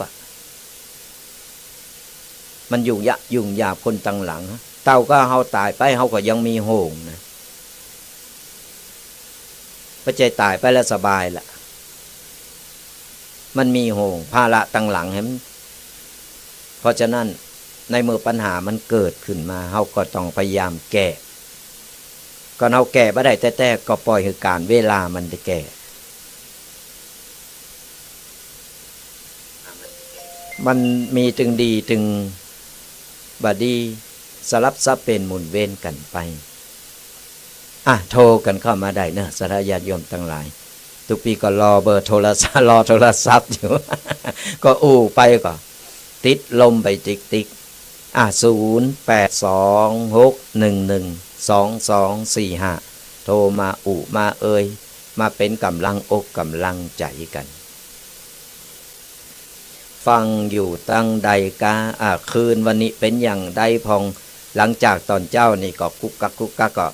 มันยุ่งยากคนตั้งหลังเต่าก็เฮาตายไปเฮาก็ยังมีโหงนะพระใจตายไปแล้วสบายละมันมีโหงภาระตั้งหลังให้มัน เพราะฉะนั้นในเมื่อปัญหามันเกิดขึ้นมาเฮาก็ต้องพยายามแก้ก็เฮาแก้บ่ได้แต่ก็ปล่อยให้การเวลามันได้แก้มันมีจึงดีจึงบดีสลับซับเป็นหมุนเวียนกันไปโทรกันเข้ามาได้นะสาธญาติโยมทั้งหลายทุกปีก็รอเบอร์โทรศัพท์รอโทรศัพท์อยู่ ก็ไปก็ติดลมไปติ๊ก0826112245โทรมามามาเป็นกำลังอกกำลังใจกันฟังอยู่ตั้งใดกาคืนวันนี้เป็นอย่างใดพองหลังจากตอนเจ้านี่ก็กุกกักก็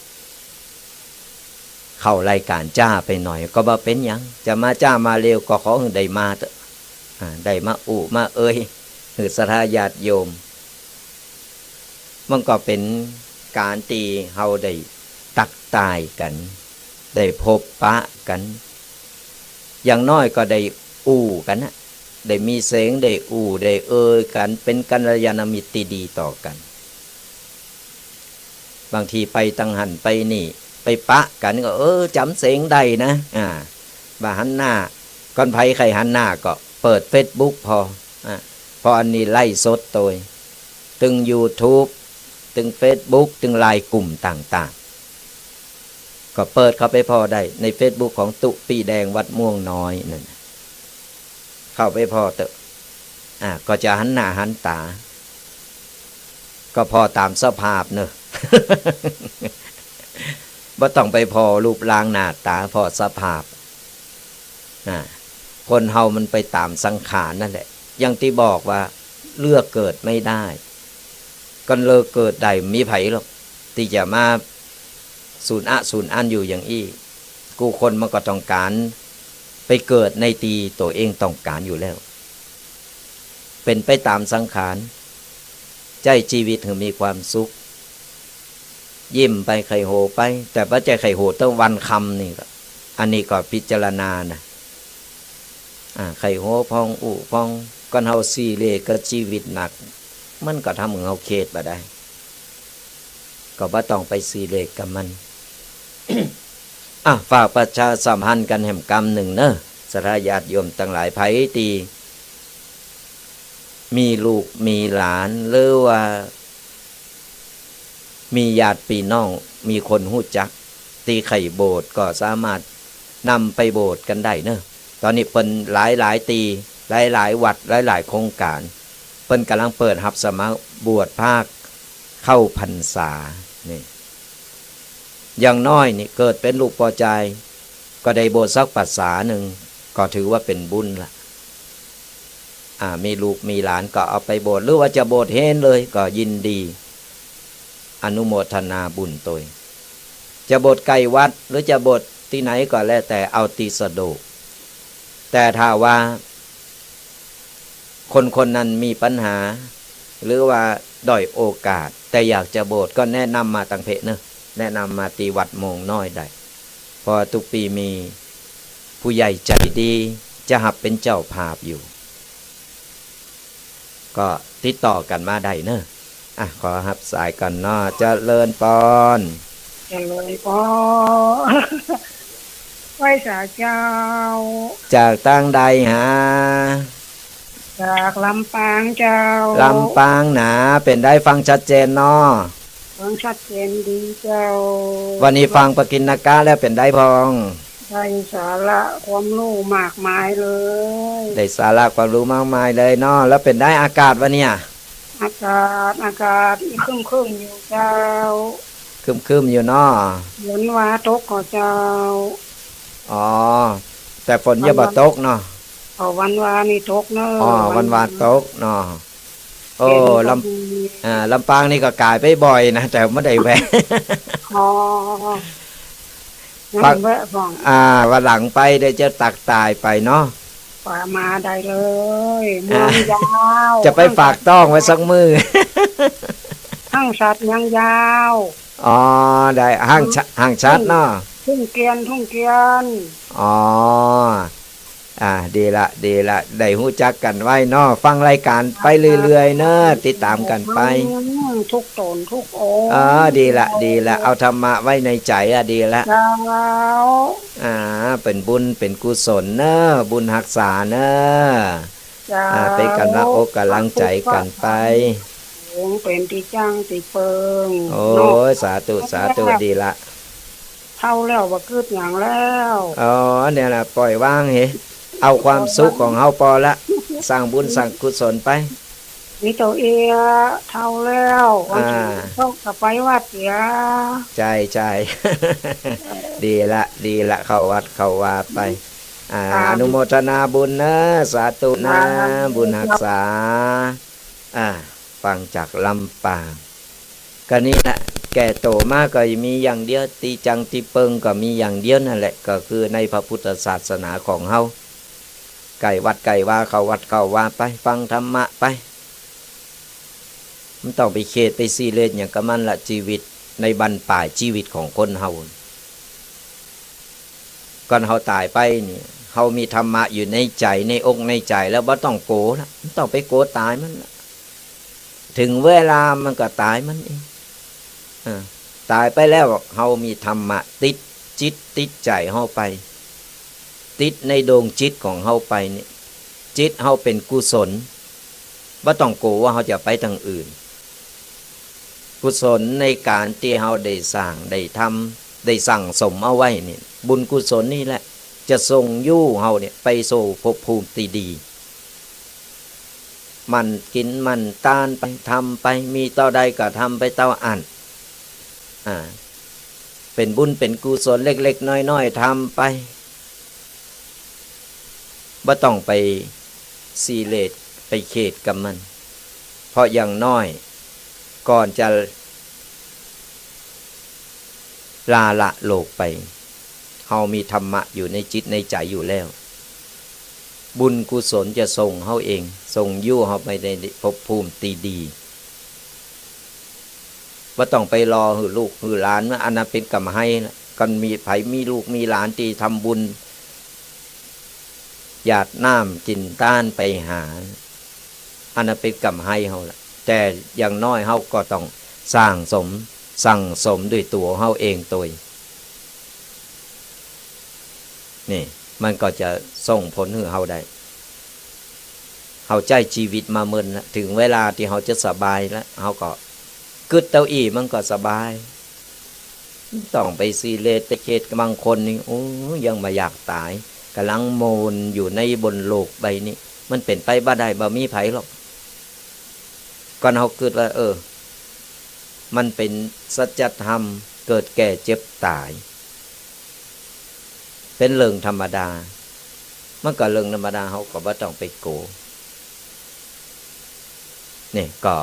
เข้ารายการจ้าไปหน่อยก็บ่เป็นหยังจะมาจ้ามาเร็วก็ขอให้ได้มาเถอะได้มามาหือศรัทธาญาติโยมมันก็เป็นการตีเฮาได้ตักตายกันได้พบปะกันอย่างน้อยก็ได้กันนะได้มีเสียงได้ได้กันเป็นกัลยาณมิตรที่ดีต่อกันบางทีไปตั้งหันไปนี่ไปปะกันก็จำเสียงได้นะบ่หันหน้าก่อนไผใครหันหน้าก็เปิด Facebook พออันนี้ไล่สดตัวตึง YouTube ตึง Facebook ตึงไลน์กลุ่มต่างๆก็เปิดเข้าไปพอได้ใน Facebook ของตุปีแดงวัดม่วงน้อยนั่นเข้าไปพอเถอะก็จะหันหน้าหันตาก็พอตามสภาพเนอะ บ่ต้องไปพอรูปร่างหน้าตาพอสภาพคนเฮามันไปตามสังขารนั่นแหละอย่างที่บอกว่าเลือกเกิดไม่ได้ก็เลิกเกิดได้มีไผหรอกที่จะมาสูญอันอยู่อย่างอี้กูคนมันก็ต้องการไปเกิดในตีตัวเองต้องการอยู่แล้วเป็นไปตามสังขารใจชีวิตถึงมีความสุขยิ้มไปไข่โหไปแต่ว่าใจไข่โหต้องวันคำนี่ก็อันนี้ก็พิจารณานะไข่โหพองพองก่อนเฮาซีเรก็ชีวิตหนักมันก็ทำให้เฮาเครียดบ่ได้ก็บ่ต้องไปซีเรกับมัน ฝากประชาสัมพันธ์กันแห่งกรรมหนึ่งเนอะศรัทธาญาติโยมทั้งหลายไผตีมีลูกมีหลานหรือว่ามีญาติพี่น้องมีคนฮู้จักตีไข่โบสถ์ก็สามารถนำไปโบสถ์กันได้เนอะตอนนี้เพิ่นหลายตีหลายวัดหลายโครงการเพิ่นกำลังเปิดรับสมัครบวชภาคเข้าพรรษานี่อย่างน้อยนี่เกิดเป็นลูกปอใจก็ได้โบสถ์สักภาษาหนึ่งก็ถือว่าเป็นบุญละมีลูกมีหลานก็เอาไปโบสถ์หรือว่าจะโบสถ์เฮนเลยก็ยินดีอนุโมทนาบุญตัวจะโบสถ์ไกลวัดหรือจะโบสถ์ที่ไหนก็แล้วแต่เอาตีสะดวกแต่ถ้าว่าคนนั้นมีปัญหาหรือว่าด้อยโอกาสแต่อยากจะโบสถ์ก็แนะนำมาตังเพเนอะแนะนำมาตีวัดโมงน้อยได้เพราะทุกปีมีผู้ใหญ่ใจดีจะหับเป็นเจ้าภาพอยู่ก็ติดต่อกันมาได้เนอะขอหับสายกันเนาะเจริญพรไหว้สาเจ้าจากตั้งใดหาจากลำปางเจ้าลำปางหนาเป็นได้ฟังชัดเจนเนาะฟังชัดเจนดีเจ้าวันนี้ฟังปกิณกะแล้วเป็นได้พองได้สาระความรู้มากมายเลยได้สาระความรู้มากมายเลยเนาะแล้วเป็นได้อากาศวันนี้อากาศครึ้มอยู่เจ้าครึ้มอยู่เนาะฝนว่าตกก็เจ้าแต่ฝนอย่าบ่ตกเนาะวันวานี่ตกเนาะวันวาตกเนาะลำปางนี่ก็กายไปบ่อยนะแต่ไม่ได้แวะงั้นแวะฟังวันหลังไปได้จะตักตายไปเนาะมาได้เลยเมืองยาวจะไปฝากต้องไว้สักมือห้างชัดยังยาวได้ห้างชัดเนาะทุ่งเกียน ดีละดีละได้ฮู้จักกันไว้เนาะฟังรายการไปเรื่อยๆเนาะติดตามกันไปทุกตนทุกโอดีละดีละเอาธรรมะไว้ในใจดีละเป็นบุญเป็นกุศลเนาะบุญรักษาเนาะเป็นกำลังอกกำลังใจกันไปเป็นที่จ้างที่เปิงโอ้ยสาธุสาธุดีละเท่าแล้วว่าเกิดอย่างแล้วเนี่ยล่ะปล่อยว่างเหเอาความสุขของเฮาพอละสร้างบุญสร้างกุศลไปมีตัวเท่าแล้วต้องกลับไปวัดเสียใจ ดีละดีละเข้าวัดเข้าว่าไปอนุโมทนาบุญนะสาธุนะบุญรักษาฟังจากลำปางก็นี่แหละแก่โตมากก็มีอย่างเดียวตีจังตีเปิงก็มีอย่างเดียวนั่นแหละก็คือในพระพุทธศาสนาของเฮาไก่วัดไก่ว่าเขาวัดเขาว่าไปฟังธรรมะไปมันต้องไปเขตไปซีเรียสอย่างกับมันละชีวิตในบรรปลายชีวิตของคนเฮาก่อนเฮาตายไปนี่เฮามีธรรมะอยู่ในใจในอกในใจแล้วบ่ต้องโกละมันต้องไปโกตายมันถึงเวลามันก็ตายมันเองตายไปแล้วเฮามีธรรมะติดจิตติดใจเฮาไปติดในดวงจิตของเฮาไปนี่จิตเฮาเป็นกุศลบ่ต้องกลัวว่าเฮาจะไปทางอื่นกุศลในการที่เฮาได้สร้างได้ทำได้สั่งสมเอาไว้นี่บุญกุศลนี่แหละจะส่งยู่เฮาเนี่ยไปสู่ภพภูมิที่ดีมันกินมันตานไปทำไปมีเท่าใดก็ทำไปเท่าอันเป็นบุญเป็นกุศลเล็กๆน้อยๆทำไปบ่ต้องไปซีเรตไปเขตกับมันเพราะอย่างน้อยก่อนจะลาละโลกไปเฮามีธรรมะอยู่ในจิตในใจอยู่แล้วบุญกุศลจะส่งเฮาเองส่งยู่เฮาไปในภพภูมิที่ดีว่าต้องไปรอหือลูกหือหลานอันนั้นเป็นกรรมให้กันมีไผมีลูกมีหลานที่ทำบุญหยาดน้ำกินต้านไปหาอันนั้นเป็นกรรมให้เฮาละแต่อย่างน้อยเฮาก็ต้องสั่งสมด้วยตัวเฮาเองตัวนี่มันก็จะส่งผลให้เฮาได้เฮาใจชีวิตมาเมินแล้วถึงเวลาที่เฮาจะสบายแล้วเฮาก็กึดเต้าอี้มันก็สบายต้องไปซีเรตไปเขตบางคนนี่โอ้ยังมาอยากตายกำลังโมนอยู่ในบนโลกใบนี้มันเป็นไปบ่ได้บ่มีไผหรอกก่อนเฮาคิดว่ามันเป็นสัจธรรมเกิดแก่เจ็บตายเป็นเรื่องธรรมดามันก็เรื่องธรรมดาเฮาก็บ่ต้องไปโกนี่ก็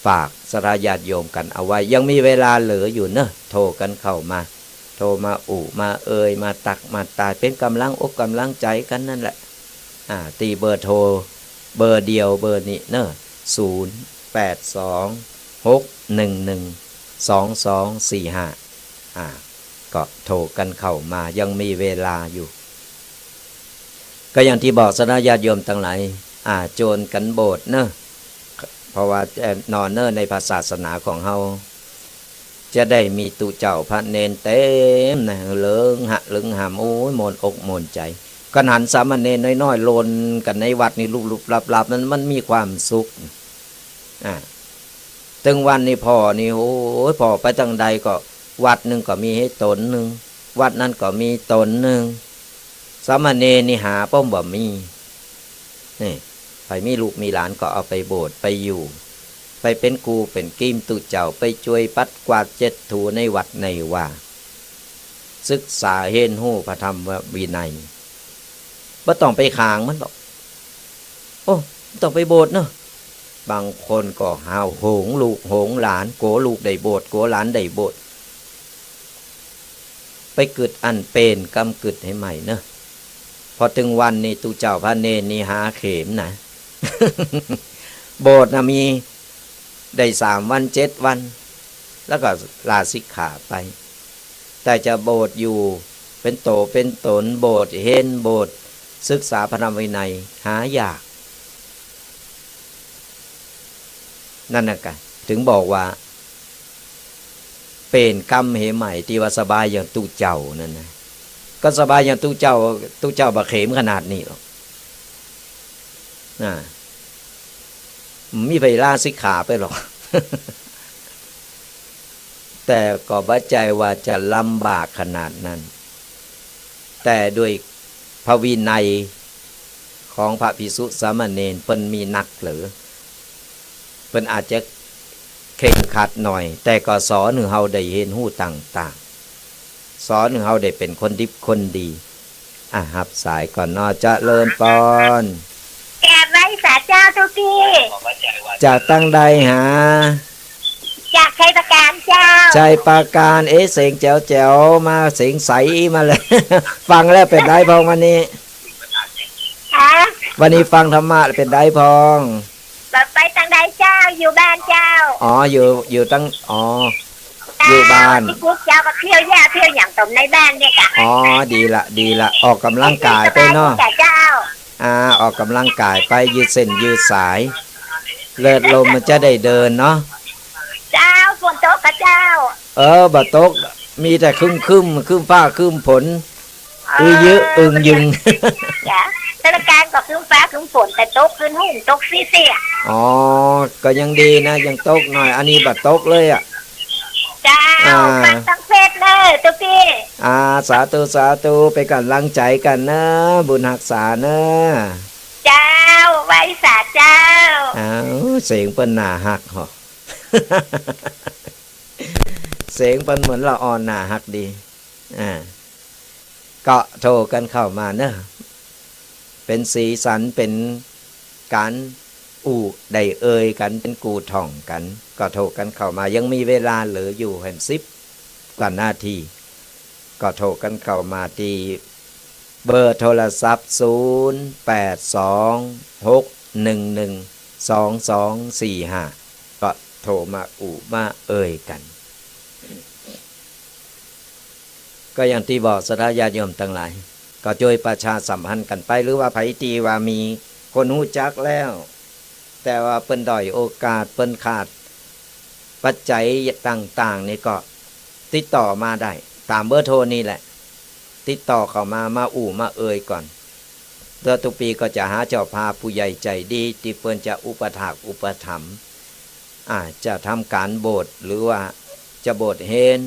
ฝากสราญาติโยมกันเอาไว้ยังมีเวลาเหลืออยู่เนอะโทรกันเข้ามาโทรมามามาตักมาตายเป็นกำลังอกกำลังใจกันนั่นแหละตีเบอร์โทรเบอร์เดียวเบอร์นี้เนอะ0826112245ก็โทรกันเข้ามายังมีเวลาอยู่ก็อย่างที่บอกสราญาติโยมทั้งหลายโจรกันโบสถ์เนอะเพราะว่านอนเนอในศาสนาของเฮาจะได้มีตุเจ้าพระเนนเต็มนะเลิงหะลึงหามโอ้ยมนอกมนใจกันหันสามเณรน้อยๆโลนกันในวัดนี่ลุบๆลับๆนั้นมันมีความสุขตึงวันนี่พ่อนี่โอ้ยพ่อไปทางใดก็วัดหนึ่งก็มีให้ตนหนึ่งวัดนั้นก็มีตนหนึ่งสามเณรนี่หาป้อมบ่มีนี่ไปมีลูกมีหลานก็เอาไปโบสถ์ไปอยู่ไปเป็นกูเป็นกิมตุเจ้าไปช่วยปัดกวาดเจ็ดถูในวัดในว่าศึกษาเห็นหู้พระธรรมวินัยบ่ต้องไปขางมันบอกโอ้ต้องไปโบสถ์เนาะบางคนก็หาวโหงลูกโหงหลานโกลูกได้โบสถ์โกหลานได้โบสถ์ไปกึดอันเป็นกำกึดให้ใหม่เนาะพอถึงวันนี้ตุเจ้าพระเนรนี่หาเข็มนะโบสถ์มีได้3 วัน 7 วันแล้วก็ลาสิกขาไปแต่จะโบสถ์อยู่ เป็นโตเป็นตนโบสถ์เห็นโบสถ์ศึกษาพระธรรมวินัยหายากนั่นน่ะกันถึงบอกว่าเป็นกรรมเหใหม่ที่ว่าสบายอย่างตู้เจ้านั่นนะก็สบายอย่างตู้เจ้าบะเขมขนาดนี้หรอกนะมีไปล่าสิกขาไปหรอก แต่ก็บัดใจว่าจะลำบากขนาดนั้นแต่ด้วยพระวินัยของพระภิกษุสามเณรเพิ่นมีนักหรือเพิ่นอาจจะเคร่งขัดหน่อยแต่ก็สอนให้เฮาได้เห็นหู้ต่างๆสอนให้เฮาได้เป็นคนดีคนดีรับสายก่อนเนาะเจริญพรแกไว้สาเจ้าทุกทีจากตั้งใดหาจากชัยประการเจ้าชัยประการเสียงแจ๋วๆมาเสียงใสมาเลย ฟังแล้วเป็นได้พองวันนี้วันนี้ฟังธรรมะเป็นได้พองไปตั้งใดเจ้าอยู่บ้านเจ้าอยู่ตั้งอยู่บ้านที่กุ๊กเจ้าก็เที่ยวแย่เที่ยวอย่างตมในบ้านเนี่ยค่ะดีละออกกำลังกายไปเนาะออกกำลังกายไปยืดเส้นยืดสายเลือดลมมันจะได้เดินเนาะเจ้าฝนตกกับเจ้าบ่ตกมีแต่ครึมฟ้าครึมฝนเยอะยึงจ้ะสถานการณ์ก็ครึ้มฟ้าครึ้มฝนแต่ตกขึ้นหุ่นตกซี่ก็ยังดีนะยังตกหน่อยอันนี้บ่ตกเลยเจ้าฟังตั้งเฟซเลยตุ๊กพี่สาธุไปกันลังใจกันนะบุญรักษานะเจ้าไว้สาเจ้าเสียงเปิ้นหน้าหักเหรอ เสียงเปิ้นเหมือนละอ่อนหน้าหักดีก็โทรกันเข้ามาเนอะเป็นสีสันเป็นการได้กันเป็นกูท่องกันก็โทรกันเข้ามายังมีเวลาเหลืออยู่แห่ง10 กว่านาทีก็โทรกันเข้ามาที่เบอร์โทรศัพท์0826112245ก็โทรมามากันก็อย่างที่บอกศรัทธาญาติโยมทั้งหลายก็ช่วยประชาสัมพันธ์กันไปหรือว่าไผที่ว่ามีคนรู้จักแล้วแต่ว่าเปิ้นด้อยโอกาสเปิ้นขาดปัจจัยต่างๆนี่ก็ติดต่อมาได้ตามเบอร์โทรนี่แหละติดต่อเข้ามามาก่อนเดือนทุกปีก็จะหาเจ้าภาพผู้ใหญ่ใจดีที่เปิ้นจะอุปถากอุปถัมภ์จะทำการโบสถ์หรือว่าจะโบสถ์เฮน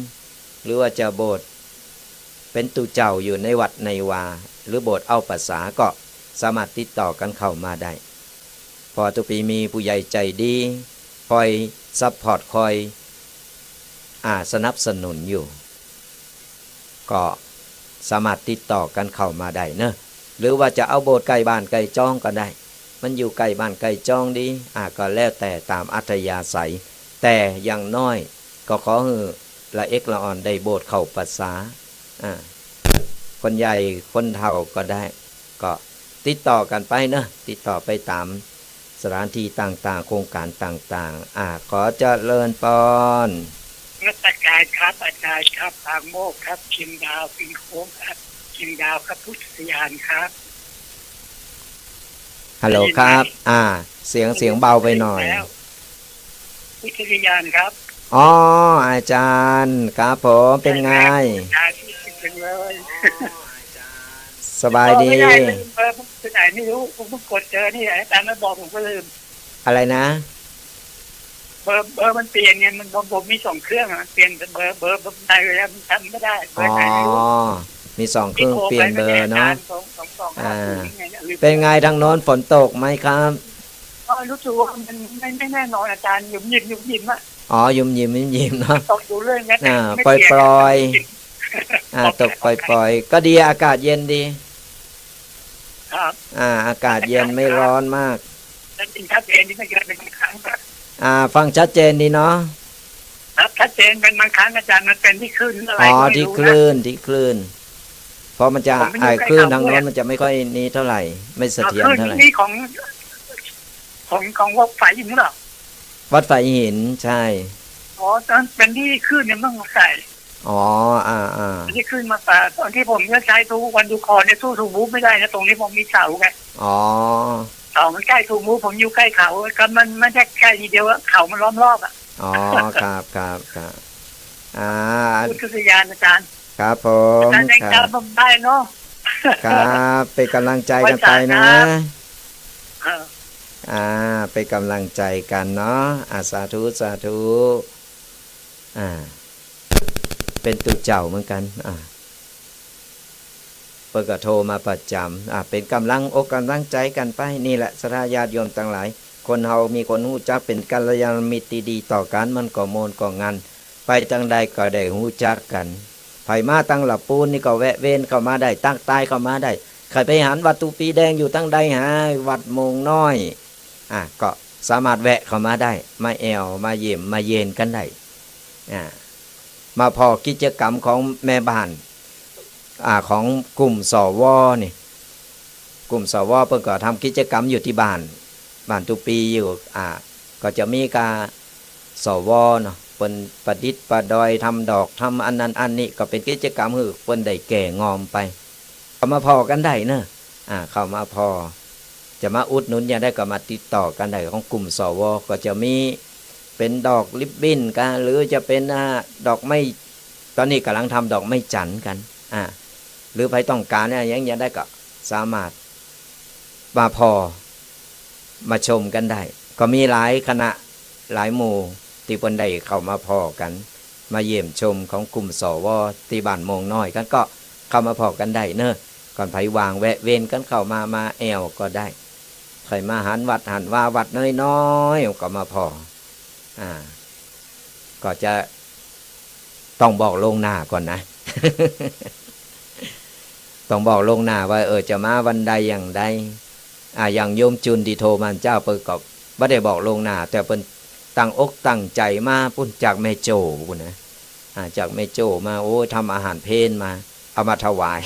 หรือว่าจะโบสถ์เป็นตุเจ้าอยู่ในวัดในวาหรือโบสถ์เอาภาษาก็สามารถติดต่อกันเข้ามาได้พอทุกปีมีผู้ใหญ่ใจดีคอยซัพพอร์ตคอยสนับสนุนอยู่ก็สามารถติดต่อกันเข้ามาได้เนอะหรือว่าจะเอาโบสถ์ใกล้บ้านใกล้จ้องก็ได้มันอยู่ใกล้บ้านใกล้จ้องดีก็แล้วแต่ตามอัธยาศัยแต่อย่างน้อยก็ขอให้ละเอกละอ่อนได้โบสถ์เข้าภาษาคนใหญ่คนเฒ่าก็ได้ก็ติดต่อกันไปเนอะติดต่อไปตามสถานที่ต่างๆโครงการต่างๆขอเจริญพรรัชกาลครับอาจารย์ครับทางโมกครับชิงดาวปิงโค้งครับชิงดาวครับพุทธยานครับฮัลโหลครับเสียงเบาไปหน่อยพุทธยานครับอาจารย์ครับผมเป็นไงสบายดีไหนไม่รู้ผมเพิ่งกดเจอนี่อาจารย์มาบอกผมก็ลืมอะไรนะเบอร์มันเปลี่ยนไงมันผมมี2 เครื่องเปลี่ยนเป็นเบอร์ผมได้แล้วมันทำไม่ได้เบอร์ไหนมี2 เครื่องเปลี่ยนเบอร์เนาะเป็นไงทางโน้นฝนตกไหมครับรู้สึกว่ามันไม่แน่นอนอาจารย์หยุ่มหยิมยุ่มเนาะตกอยู่เรื่อยนะปล่อยตกปล่อยก็ดีอากาศเย็นดีครับอากาศเย็นไม่ร้อนมากจริงชัดเจนนี่ไม่เกินเป็นครั้งฟังชัดเจนดีเนาะครับชัดเจนเป็นบางครั้งอาจารย์มันเป็นที่คลื่นอะไรที่คลื่นเพราะมันจะคลื่นทางโน้นมันจะไม่ค่อยนี้เท่าไหร่ไม่เสถียรเท่าไหร่นี่ของวัดไฟหินหรอวัดไฟหินใช่ตอนเป็นที่คลื่นเนี่ยต้องใส่ อ๋อที่ขึ้นมาป่าตอนที่ผมจะใช้ทุกวันดูคอเนี่ยสู้ถูกมูฟไม่ได้นะตรงนี้ผมมีเสาไงอ๋อเสามันใกล้ถูกมูฟผมอยู่ใกล้เขาก็มันไม่ใช่ใกล้ทีเดียวเขามันล้อมรอบอ่ะอ๋อครับพุทธศยานอาจารย์ครับผมอาจารย์ยังจำได้เนาะครับเป็นกำลังใจกันไปนะเป็นกำลังใจกันเนาะสาธุเป็นตุเจ้าเหมือนกันเปิดก็โทรมาประจำเป็นกำลังอกกำลังใจกันไปนี่แหละศรัทธาญาติโยมทั้งหลายคนเฮามีคนหู้จักเป็นกัลยาณมิตรดีต่อกันมันก็โมนก็งานไปจังใดก็ได้หู้จักกันไผมาตั้งหลับปูนนี่ก็แวะเว้นเข้ามาได้ตั้งใต้เข้ามาได้ใครไปหันวัดตูปีแดงอยู่ตั้งใดหาวัดโมงน้อยก็สามารถแวะเข้ามาได้มาแอวมาเยี่ยมมาเย็นกันได้มาพอกิจกรรมของแม่บ้านของกลุ่มสวนี่กลุ่มสวเพิ่นก็ทำกิจกรรมอยู่ที่บ้านทุกปีอยู่ก็จะมีการสวเนาะเพิ่นประดิษฐ์ประดอยทำดอกทำอันนั้นอันนี้ก็เป็นกิจกรรมคือเพิ่นได้แก่งอมไปเข้ามาพอกันได้เนอะเข้ามาพอจะมาอุดหนุนอย่างได้ก็มาติดต่อกันได้ของกลุ่มสวก็จะมีเป็นดอกริบบิ้นกันหรือจะเป็นดอกไม้ตอนนี้กำลังทำดอกไม้จันทร์กันหรือใครต้องการเนี่ยยังได้ก็สามารถมาพอมาชมกันได้ก็มีหลายคณะหลายหมู่ที่เพิ่นได้เข้ามาพอกันมาเยี่ยมชมของกลุ่มสวที่บ้านโมงน้อยกันก็เข้ามาพอกันได้เนอะก่อนไผวางแวะเวียนกันเข้ามาแอวก็ได้ใครมาหันวัดหันว่าวัดน้อยๆก็มาพอก็จะต้องบอกลงหน้าก่อนนะ ต้องบอกลงหน้าว่าจะมาวันใดอย่างใดอย่างโยมจุนที่โทรมาเจ้าเปิดก็บ่ได้บอกลงหน้าแต่เป็นตั้งอกตั้งใจมาพุ่นจากแม่โจพุ่นนะจากแม่โจมาโอ้ทำอาหารเพลมาเอามาถวาย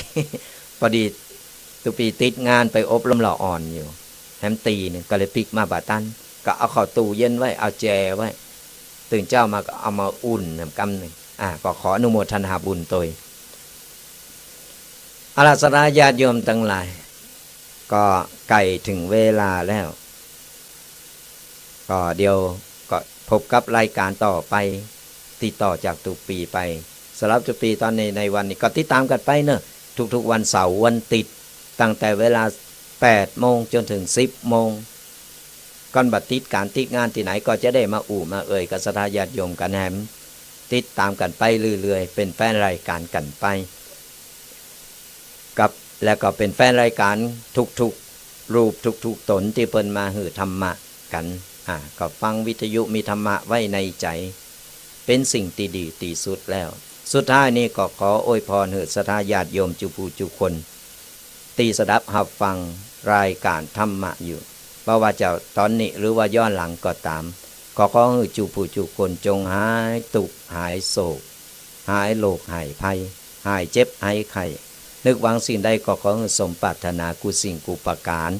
พอดีตุปีติดงานไปอบรมหล่ออ่อนอยู่แฮมตีเนี่ยก็เลยปิกมาบาตันก็เอาเข้าตู้เย็นไว้เอาแจไว้ตื่นเจ้ามาก็เอามาอุ่นกำหนึ่งก็ขออนุโมทนาบุญตัวอาราธนาญาติโยมทั้งหลายก็ใกล้ถึงเวลาแล้วก็เดี๋ยวก็พบกับรายการต่อไปติดต่อจากตุปีไปสำหรับตุปีตอนในวันนี้ก็ติดตามกันไปเนอะทุกๆวันเสาร์วันติดตั้งแต่เวลา8 โมงจนถึง10 โมงก่อนบัดติดการติดงานที่ไหนก็จะได้มามากับศรัทธาญาติโยมกันแหมติดตามกันไปเรื่อยๆเป็นแฟนรายการกันไปกับแล้วก็เป็นแฟนรายการทุกๆรูปทุกๆตนที่เพิ่นมาหือธรรมะกันก็ฟังวิทยุมีธรรมะไว้ในใจเป็นสิ่งที่ดีที่สุดแล้วสุดท้ายนี้ก็ขออวยพรหือศรัทธาญาติโยมจุผู้จุคนตีสดับหับฟังรายการธรรมะอยู่เพราะว่าจะตอนนี้หรือว่าย้อนหลังก็ตามก็ขอให้จุผู้จุคนจงหายทุกข์หายโศกหายโรคหายภัยหายเจ็บหายไข้นึกหวังสิ่งใดก็ขอให้สมปรารถนากุสิ่งกุประการ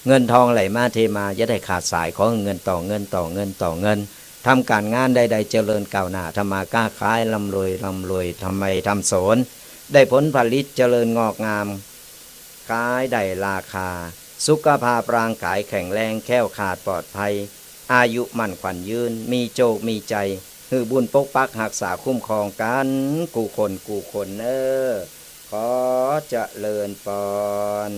เงินทองไหลมาเทมาอย่าได้ขาดสายขอเงินต่อเงินต่อเงินต่อเงินทำการงานใดๆเจริญก้าวหน้าทำมาค้าขายร่ำรวยทำไมทำสนได้ผลผลิตเจริญงอกงามขายได้ราคาสุขภาพร่างกายแข็งแรงแข็งขาดปลอดภัยอายุมั่นขวัญยืนมีโจกมีใจหือบุญปกปักรักษาคุ้มครองกันกูคนขอเจริญพร